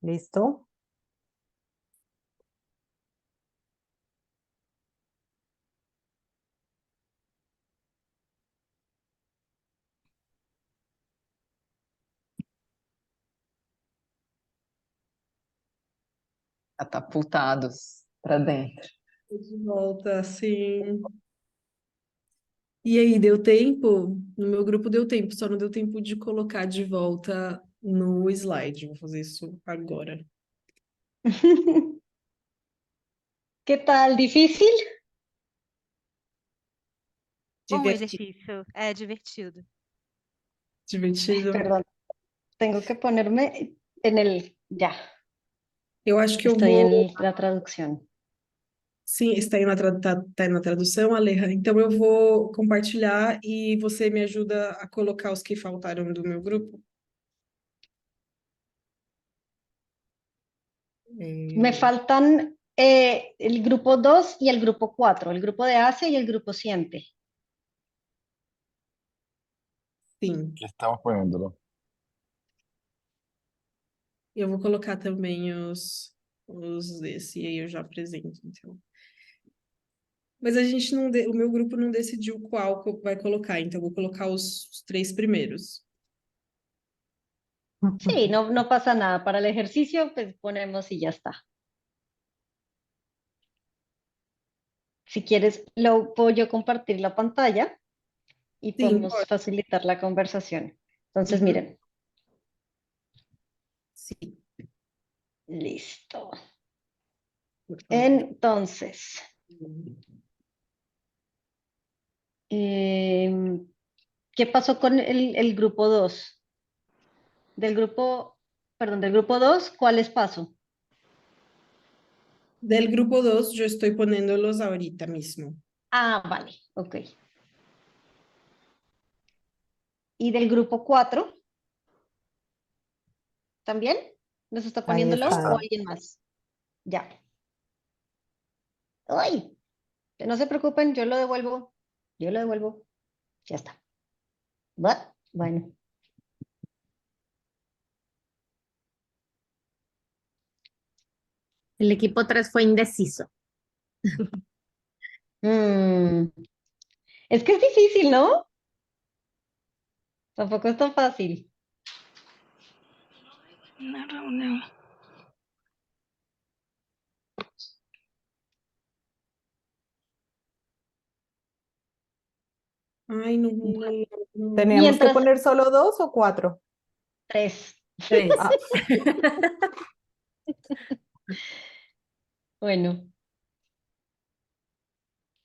¿Listo? catapultados para dentro. De volta, sim. E aí, deu tempo? No meu grupo deu tempo, só não deu tempo de colocar de volta no slide. Vou fazer isso agora. ¿Qué tal? ¿Difícil? Bom Divertido. exercício, é divertido. Divertido. Perdón, tengo que ponerme en el... Ya, Eu acho que eu estoy vou. en la traducción. Sim, está aí tá aí na tradução, Aleja. Então eu vou compartilhar e você me ajuda a colocar os que faltaram do meu grupo. Me faltan el grupo 2 y el grupo 4, el grupo de Asia y el grupo Siente. Sim, Que estamos poniéndolo. eu vou colocar também os desse, e aí eu já apresento, então. Mas a gente não, o meu grupo não decidiu qual vai colocar, então eu vou colocar os 3 primeiros. Sí, no, no pasa nada. Para el ejercicio, pues ponemos y ya está. Si quieres, lo puedo yo compartir la pantalla y Sim, podemos pode. facilitar la conversación. Entonces, Uhum. miren, Sim, listo. por favor. Entonces, ¿qué pasó con el grupo 2? Del grupo, perdón, del grupo 2, ¿cuáles paso? Del grupo 2, yo estoy poniéndolos ahorita mismo. Ah, vale, ok. ¿Y del grupo 4? ¿También? ¿Nos está Ahí poniéndolo o están. alguien más? Ya. ¡Ay! Que no se preocupen, yo lo devuelvo. Yo lo devuelvo. Ya está. ¿Va? Bueno. El equipo 3 fue indeciso. Mm, es que es difícil, ¿no? Tampoco es tan fácil. Una reunión. Ai, não. ¿Teníamos que Mientras, poner solo 2 o 4? 3. 3. Ah, Bueno.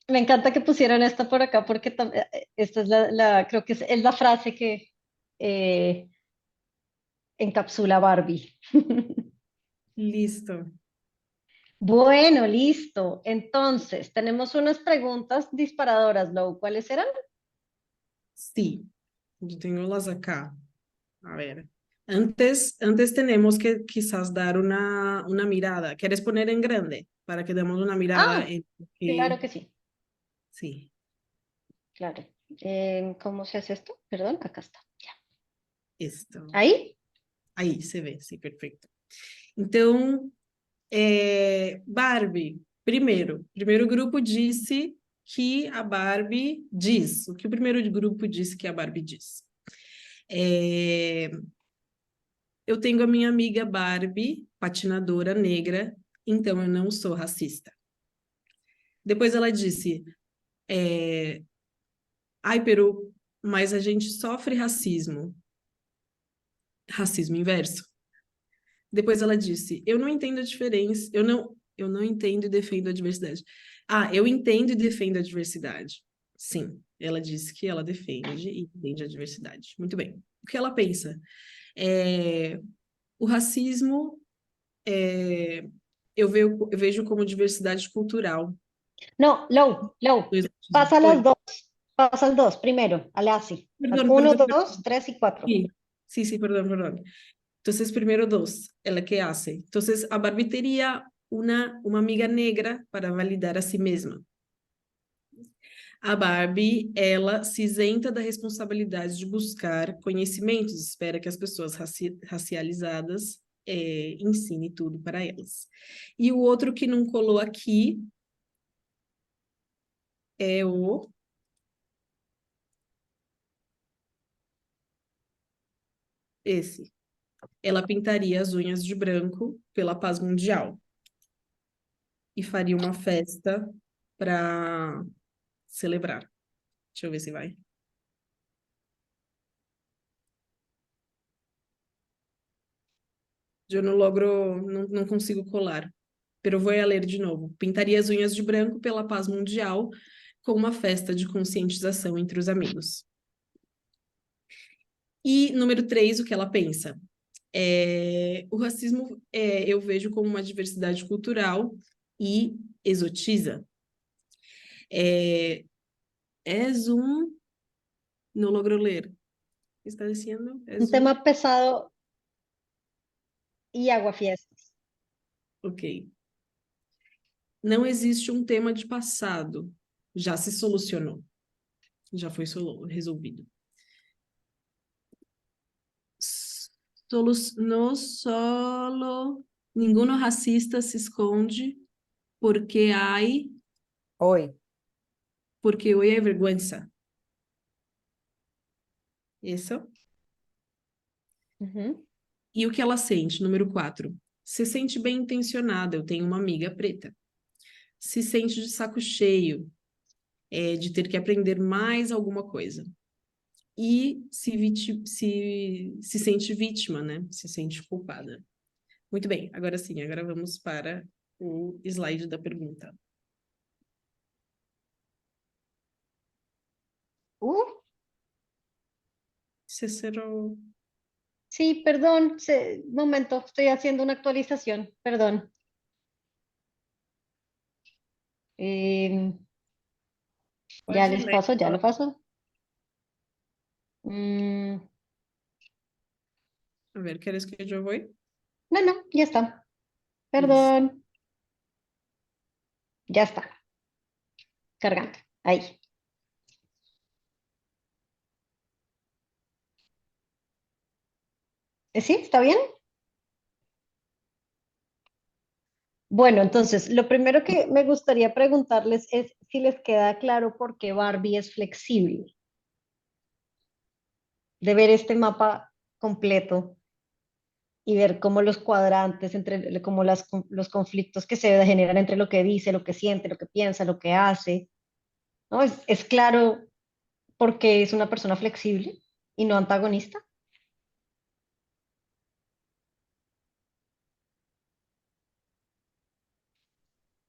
Me encanta que pusieran esta por acá porque esta es creo que es la frase que eh, encapsula Barbie. Listo. Bueno, listo. Entonces, tenemos unas preguntas disparadoras, Lou. ¿Cuáles eran? Sí, yo tengo las acá. A ver. Antes tenemos que quizás dar una mirada. ¿Quieres poner en grande? Para que demos una mirada Ah, en claro que sí, Sí, claro. ¿Cómo se hace esto? Perdón, acá está. Ya. esto. ¿Ahí? Aí, você vê, sim, perfeito. Então, Barbie, primeiro grupo disse que a Barbie diz. O que o primeiro grupo disse que a Barbie diz? Eu tenho a minha amiga Barbie, patinadora negra, então eu não sou racista. Depois ela disse, ai, Peru, mas a gente sofre racismo. Racismo inverso. Depois ela disse, eu não entendo a diferença, eu não entendo e defendo a diversidade. Ah, eu entendo e defendo a diversidade. Sim, ela disse que ela defende e entende a diversidade. Muito bem. O que ela pensa? O racismo, eu vejo como diversidade cultural. No, Lou, pasa las dos. Pasa el 2 primero, al así. Perdón, 1, perdón, 2, 3 y 4. Sí, perdón. Entonces, primero 2, ela que hace. Entonces, a Barbie teria uma amiga negra para validar a si mesma. A Barbie, ela se isenta da responsabilidade de buscar conhecimentos, espera que as pessoas racializadas ensinem tudo para elas. E o outro que não colou aqui é esse. Ela pintaria as unhas de branco pela paz mundial. e faria uma festa para celebrar. Deixa eu ver se vai. Eu não logro, não consigo colar. Pero vou a ler de novo. Pintaria as unhas de branco pela paz mundial com uma festa de conscientização entre os amigos. E número 3, o que ela pensa? O racismo eu vejo como uma diversidade cultural e exotiza. Es un... No logro ler. ¿Qué está diciendo? Un tema pesado y aguafiestas. Ok. Não existe um tema de passado. Já se solucionou. Já foi resolvido. No solo... Ninguno racista se esconde porque hay... Hoy. Porque hoy hay vergüenza. Isso. Ujú. E o que ela sente? Número 4. Se sente bem intencionada. Eu tenho uma amiga preta. Se sente de saco cheio de ter que aprender mais alguma coisa. E se sente vítima, né? Se sente culpada. Muito bem, agora sim, agora vamos para o slide da pergunta. Cícero. Sí, perdón, momento, estoy haciendo una actualización, perdón. Ya les paso, ya lo paso. A ver, ¿quieres que yo voy? No, ya está. Perdón. Ya está. Cargando. Ahí. ¿Sí? ¿Está bien? Bueno, entonces, lo primero que me gustaría preguntarles es si les queda claro por qué Barbie es flexible. De ver este mapa completo y ver cómo los cuadrantes, como los conflictos que se generan entre lo que dice, lo que siente, lo que piensa, lo que hace, ¿no? Es claro por qué es una persona flexible y no antagonista.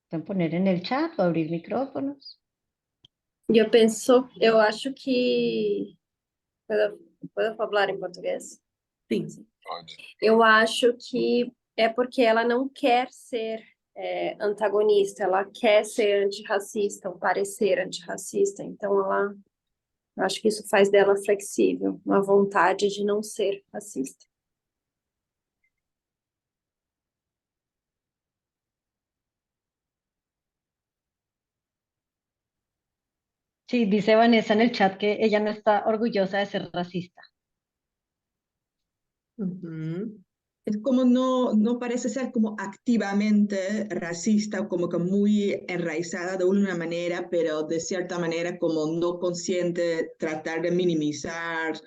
Pueden poner en el chat o abrir micrófonos. Eu acho que... Puedo falar em português? Sim. Eu acho que é porque ela não quer ser antagonista, ela quer ser antirracista, ou parecer antirracista. Então, eu acho que isso faz dela flexível, uma vontade de não ser racista. Sí, dice Vanessa en el chat que ella no está orgullosa de ser racista. Uhum. Es como no parece ser como activamente racista, como que muy enraizada de una manera, pero de cierta manera como no consciente, tratar de minimizar,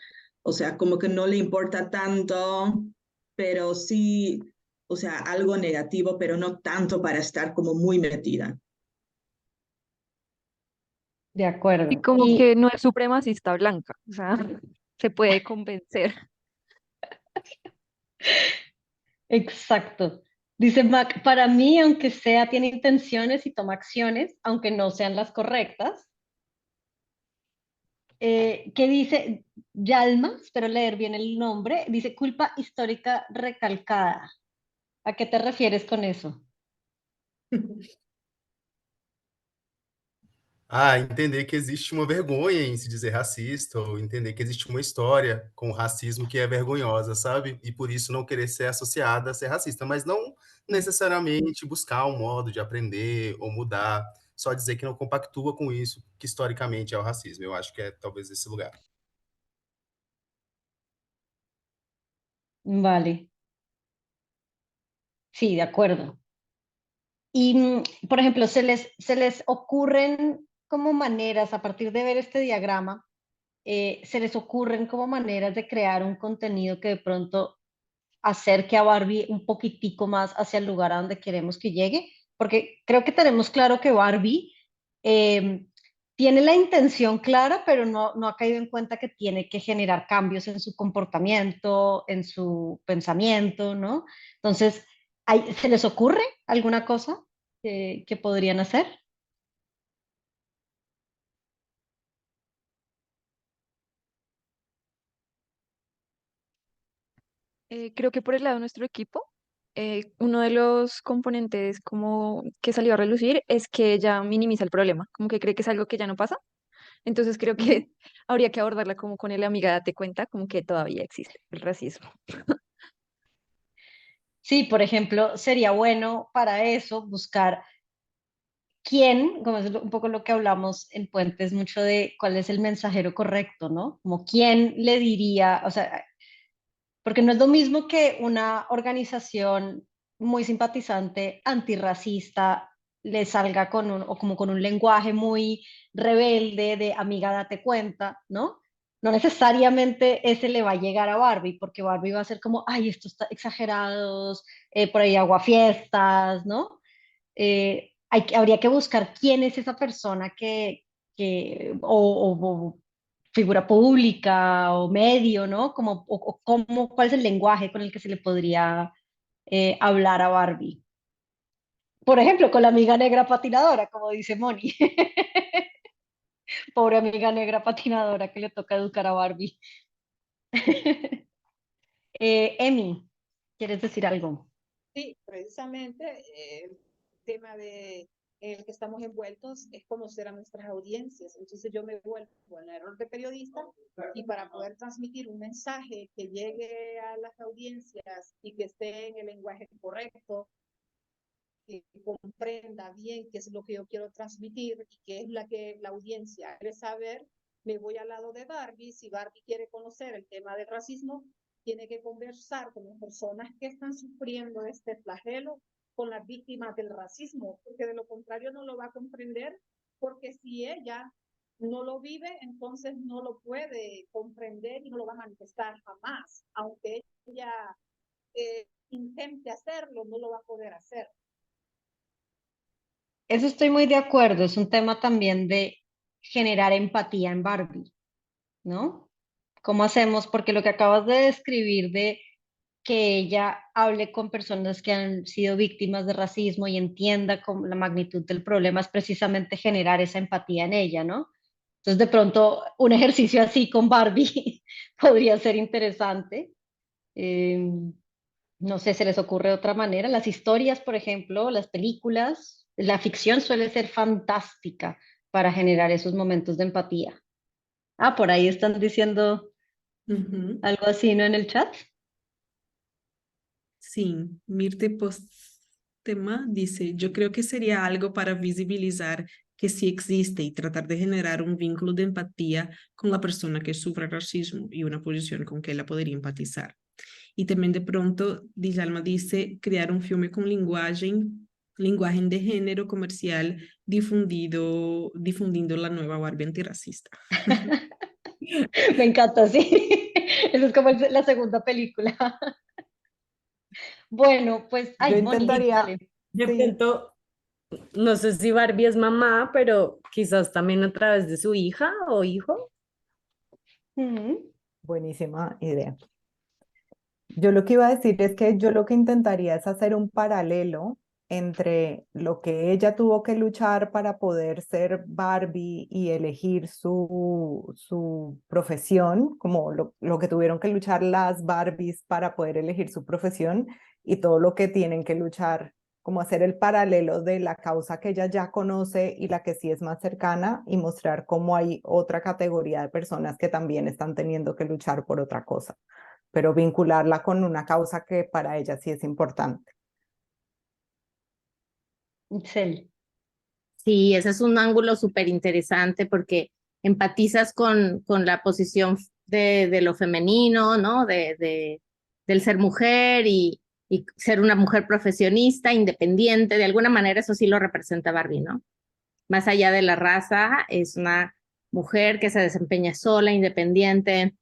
o sea, como que no le importa tanto, pero sí, o sea, algo negativo, pero no tanto para estar como muy metida. De acuerdo. Y como que no es supremacista blanca, o sea, se puede convencer. Exacto. Dice Mac, para mí, aunque sea, tiene intenciones y toma acciones, aunque no sean las correctas. ¿Qué dice Yalma? Espero leer bien el nombre. Dice culpa histórica recalcada. ¿A qué te refieres con eso? Entender que existe uma vergonha em se dizer racista, ou entender que existe uma história com o racismo que é vergonhosa, sabe? E por isso não querer ser associada a ser racista, mas não necessariamente buscar um modo de aprender ou mudar, só dizer que não compactua com isso, que historicamente é o racismo. Eu acho que é talvez esse lugar. Vale. Sí, de acuerdo. Y, por ejemplo, se les ocurren como maneras, a partir de ver este diagrama, se les ocurren como maneras de crear un contenido que de pronto acerque a Barbie un poquitico más hacia el lugar a donde queremos que llegue. porque creo que tenemos claro que Barbie tiene la intención clara, pero no ha caído en cuenta que tiene que generar cambios en su comportamiento, en su pensamiento, ¿no? Entonces, ¿se les ocurre alguna cosa que podrían hacer? Creo que por el lado de nuestro equipo, uno de los componentes como que salió a relucir es que ella minimiza el problema, como que cree que es algo que ya no pasa. Entonces creo que habría que abordarla como con el amiga, date cuenta, como que todavía existe el racismo. Sí, por ejemplo, sería bueno para eso buscar quién, como es un poco lo que hablamos en Puentes, mucho de cuál es el mensajero correcto, ¿no? Como quién le diría, o sea, porque no es lo mismo que una organización muy simpatizante, antirracista, le salga con o como con un lenguaje muy rebelde de amiga, date cuenta, ¿no? No necesariamente ese le va a llegar a Barbie, porque Barbie va a ser como, ay, esto está exagerados, por ahí aguafiestas, ¿no? Habría que buscar quién es esa persona o figura pública o medio, ¿no? Como, cuál es el lenguaje con el que se le podría hablar a Barbie. Por ejemplo, con la amiga negra patinadora, como dice Moni. Pobre amiga negra patinadora que le toca educar a Barbie. Emi, ¿quieres decir algo? Sí, precisamente el tema en el que estamos envueltos es conocer a nuestras audiencias. Entonces yo me vuelvo en el rol de periodista y para poder transmitir un mensaje que llegue a las audiencias y que esté en el lenguaje correcto, que comprenda bien qué es lo que yo quiero transmitir y qué es la audiencia quiere saber, me voy al lado de Barbie. Si Barbie quiere conocer el tema del racismo, tiene que conversar con las personas que están sufriendo este flagelo, con las víctimas del racismo, porque de lo contrario no lo va a comprender, porque si ella no lo vive, entonces no lo puede comprender y no lo va a manifestar jamás. Aunque ella intente hacerlo, no lo va a poder hacer. Eso estoy muy de acuerdo. Es un tema también de generar empatía en Barbie, ¿no? ¿Cómo hacemos? Porque lo que acabas de describir de que ella hable con personas que han sido víctimas de racismo y entienda la magnitud del problema es precisamente generar esa empatía en ella, ¿no? Entonces, de pronto, un ejercicio así con Barbie podría ser interesante. Eh, no sé, ¿se les ocurre otra manera? Las historias, por ejemplo, las películas, la ficción suele ser fantástica para generar esos momentos de empatía. Ah, por ahí están diciendo algo así, ¿no? En el chat. Sí, Mirte Postema dice, yo creo que sería algo para visibilizar que sí existe y tratar de generar un vínculo de empatía con la persona que sufre racismo y una posición con que ela poderia empatizar. E também de pronto, Djalma dice, crear un filme con lenguaje de género comercial difundindo la nueva Barbie antirracista. Me encanta, sí. Esa es como la segunda película. Bueno, pues, Yo ay, Moni, intentaría, dale. De sí, pronto, no sé si Barbie es mamá, pero quizás también a través de su hija o hijo. buenísima idea. Yo lo que iba a decir es que yo lo que intentaría es hacer un paralelo entre lo que ella tuvo que luchar para poder ser Barbie y elegir su profesión, como lo que tuvieron que luchar las Barbies para poder elegir su profesión y todo lo que tienen que luchar, como hacer el paralelo de la causa que ella ya conoce y la que sí es más cercana y mostrar cómo hay otra categoría de personas que también están teniendo que luchar por otra cosa, pero vincularla con una causa que para ella sí es importante. Sí, ese es un ángulo súper interesante porque empatizas con la posición de lo femenino, ¿no? Del ser mujer y ser una mujer profesionista, independiente. De alguna manera eso sí lo representa Barbie, ¿no? Más allá de la raza, es una mujer que se desempeña sola, independiente.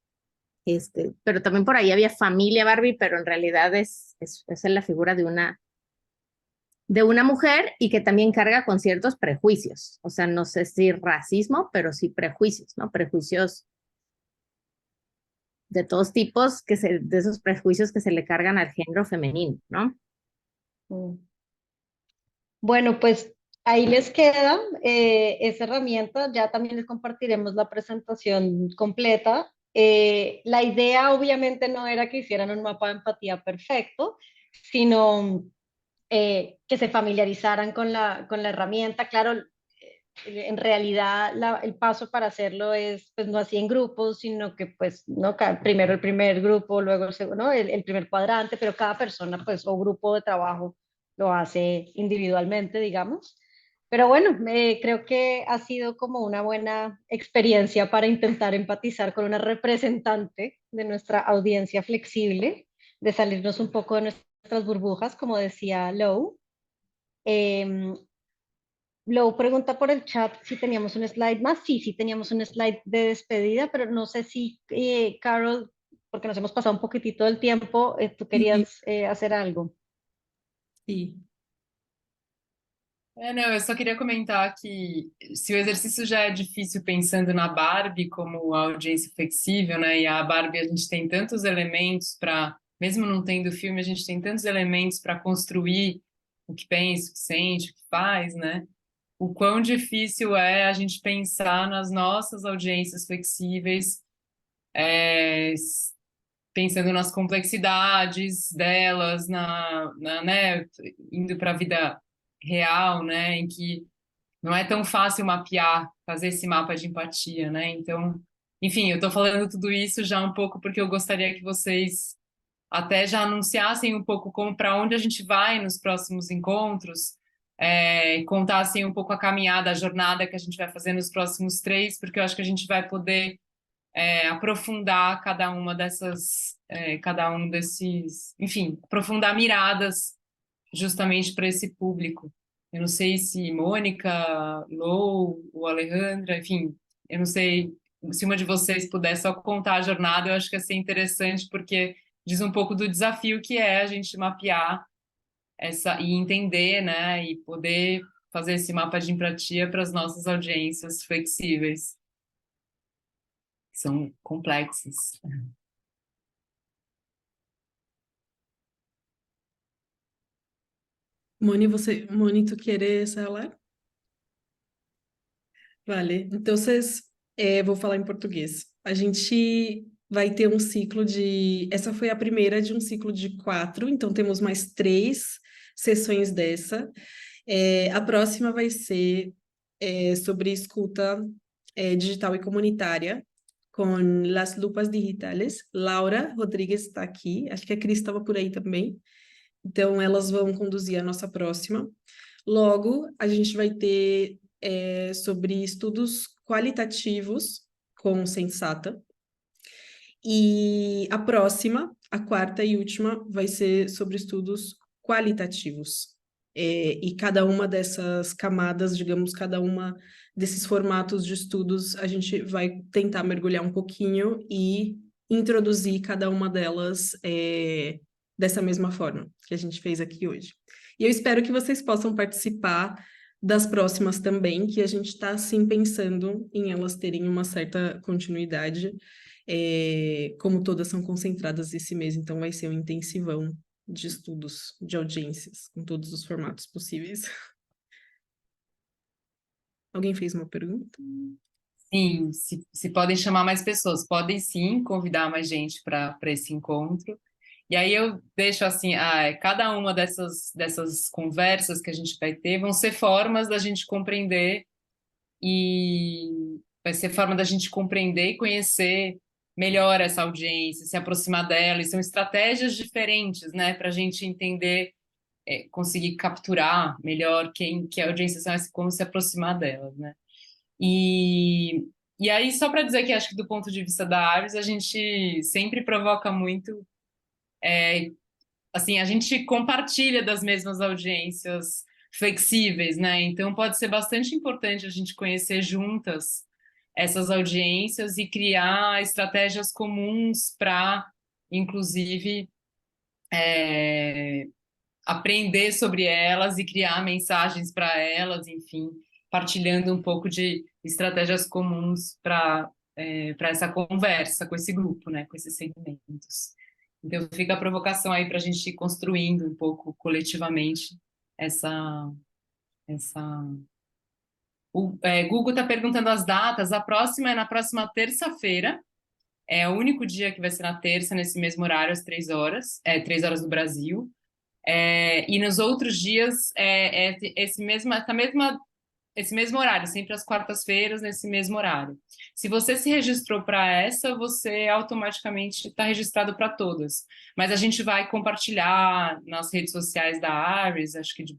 Pero también por ahí había familia Barbie, pero en realidad es la figura de una de una mujer y que también carga con ciertos prejuicios. O sea, no sé si racismo, pero sí prejuicios, ¿no? Prejuicios de todos tipos, de esos prejuicios que se le cargan al género femenino, ¿no? Mm. Bueno, pues ahí les queda esa herramienta. Ya también les compartiremos la presentación completa. La idea obviamente no era que hicieran un mapa de empatía perfecto, sino que se familiarizaran con la herramienta. Claro, en realidad el paso para hacerlo es pues no así en grupos, sino que pues no primero el primer grupo, luego el segundo, ¿no? El primer cuadrante, pero cada persona pues o grupo de trabajo lo hace individualmente, digamos. Pero bueno, creo que ha sido como una buena experiencia para intentar empatizar con una representante de nuestra audiencia flexible, de salirnos un poco de nuestras burbujas, como decía Lou. Em, Lo pregunta por el chat si teníamos un slide más. Sí, sí teníamos un slide de despedida, pero no sé si, Carol, porque nos hemos pasado un poquitito del tiempo, tú querías hacer algo. Sim. Não, eu só queria comentar que se o exercício já é difícil pensando na Barbie como audiência flexível, né? E a Barbie a gente tem tantos elementos para, mesmo não tendo filme, a gente tem tantos elementos para construir o que pensa, o que sente, o que faz, né? O quão difícil é a gente pensar nas nossas audiências flexíveis, pensando nas complexidades delas, né, indo para a vida real, né, em que não é tão fácil mapear, fazer esse mapa de empatia, né? Então, enfim, eu estou falando tudo isso já um pouco porque eu gostaria que vocês até já anunciassem um pouco como para onde a gente vai nos próximos encontros, contassem um pouco a caminhada, a jornada que a gente vai fazer nos próximos 3, porque eu acho que a gente vai poder aprofundar cada uma dessas, cada um desses, enfim, aprofundar miradas justamente para esse público. Eu não sei se Mônica, Lou ou Alejandra, enfim, eu não sei se uma de vocês puder só contar a jornada, eu acho que ia ser interessante, porque diz um pouco do desafio que é a gente mapear essa e entender, né, e poder fazer esse mapa de empatia para as nossas audiências flexíveis, que são complexas. Moni, ¿tú quieres hablar? Vale, então, vou falar em português. A gente vai ter um ciclo de... Essa foi a primeira de um ciclo de 4, então temos mais 3 sessões dessa. A próxima vai ser sobre escuta digital e comunitária, com Las Lupas Digitales. Laura Rodrigues está aqui, acho que a Cris estava por aí também. Então, elas vão conduzir a nossa próxima. Logo, a gente vai ter sobre estudos qualitativos com Sensata. E a próxima, a quarta e última, vai ser sobre estudos qualitativos. E cada uma dessas camadas, digamos, cada uma desses formatos de estudos, a gente vai tentar mergulhar um pouquinho e introduzir cada uma delas dessa mesma forma que a gente fez aqui hoje. E eu espero que vocês possam participar das próximas também, que a gente está, sim, pensando em elas terem uma certa continuidade, como todas são concentradas esse mês, então vai ser um intensivão de estudos, de audiências, com todos os formatos possíveis. Alguém fez uma pergunta? Sim, se podem chamar mais pessoas, podem sim convidar mais gente para esse encontro. E aí eu deixo assim, cada uma dessas conversas que a gente vai ter vão ser formas da gente compreender e vai ser forma da gente compreender e conhecer melhor essa audiência, se aproximar dela, e são estratégias diferentes, né, para a gente entender, conseguir capturar melhor que audiências são, como se aproximar delas, né. E aí, só para dizer que acho que do ponto de vista da Ares, a gente sempre provoca muito, assim, a gente compartilha das mesmas audiências flexíveis, né? Então pode ser bastante importante a gente conhecer juntas essas audiências e criar estratégias comuns para, inclusive, aprender sobre elas e criar mensagens para elas, enfim, partilhando um pouco de estratégias comuns para essa conversa com esse grupo, né, com esses segmentos. Então fica a provocação aí para a gente ir construindo um pouco coletivamente essa. O Google está perguntando as datas. A próxima é na próxima terça-feira. É o único dia que vai ser na terça, nesse mesmo horário, às 3 horas, 3 horas do Brasil. E nos outros dias esse mesmo horário, sempre às quartas-feiras, nesse mesmo horário. Se você se registrou para essa, você automaticamente está registrado para todas. Mas a gente vai compartilhar nas redes sociais da Ares, acho que de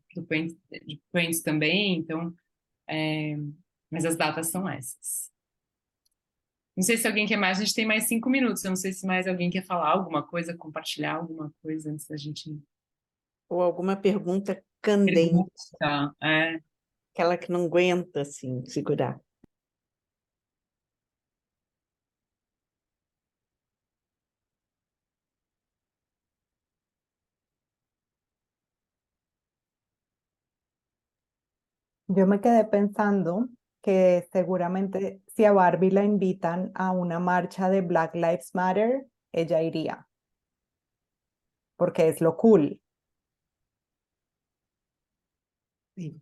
Prince também, então, mas as datas são essas. Não sei se alguém quer mais, a gente tem mais 5 minutos, eu não sei se mais alguém quer falar alguma coisa, compartilhar alguma coisa antes da gente... Ou alguma pergunta candente, aquela que não aguenta, assim, segurar. Yo me quedé pensando que seguramente si a Barbie la invitan a una marcha de Black Lives Matter, ella iría, porque es lo cool. Sim.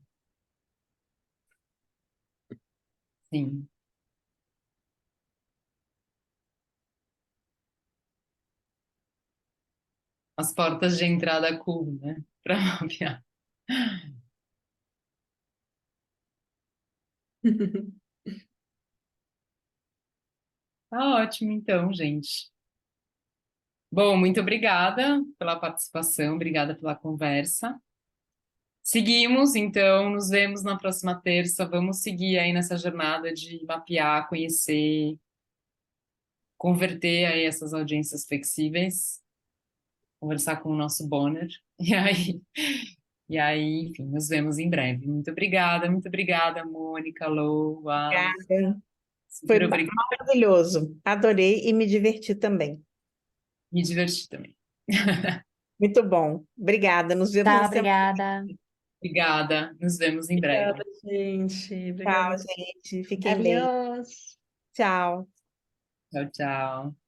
Sim. As portas de entrada cool, né? Para mapear. Tá ótimo, então, gente. Bom, muito obrigada pela participação, obrigada pela conversa. Seguimos, então, nos vemos na próxima terça. Vamos seguir aí nessa jornada de mapear, conhecer, converter aí essas audiências flexíveis, conversar com o nosso Bonner. E aí, enfim, nos vemos em breve. Muito obrigada, Mônica, Lô, Wallace. Obrigada. Super Foi obrigada. maravilhoso. Adorei e me diverti também. Me diverti também. Muito bom. Obrigada. Nos vemos Tá, na semana. obrigada. Obrigada. Nos vemos em breve. Obrigada, gente. Tchau, Obrigada. gente. Fiquem bem. Adiós. Tchau. Tchau, tchau.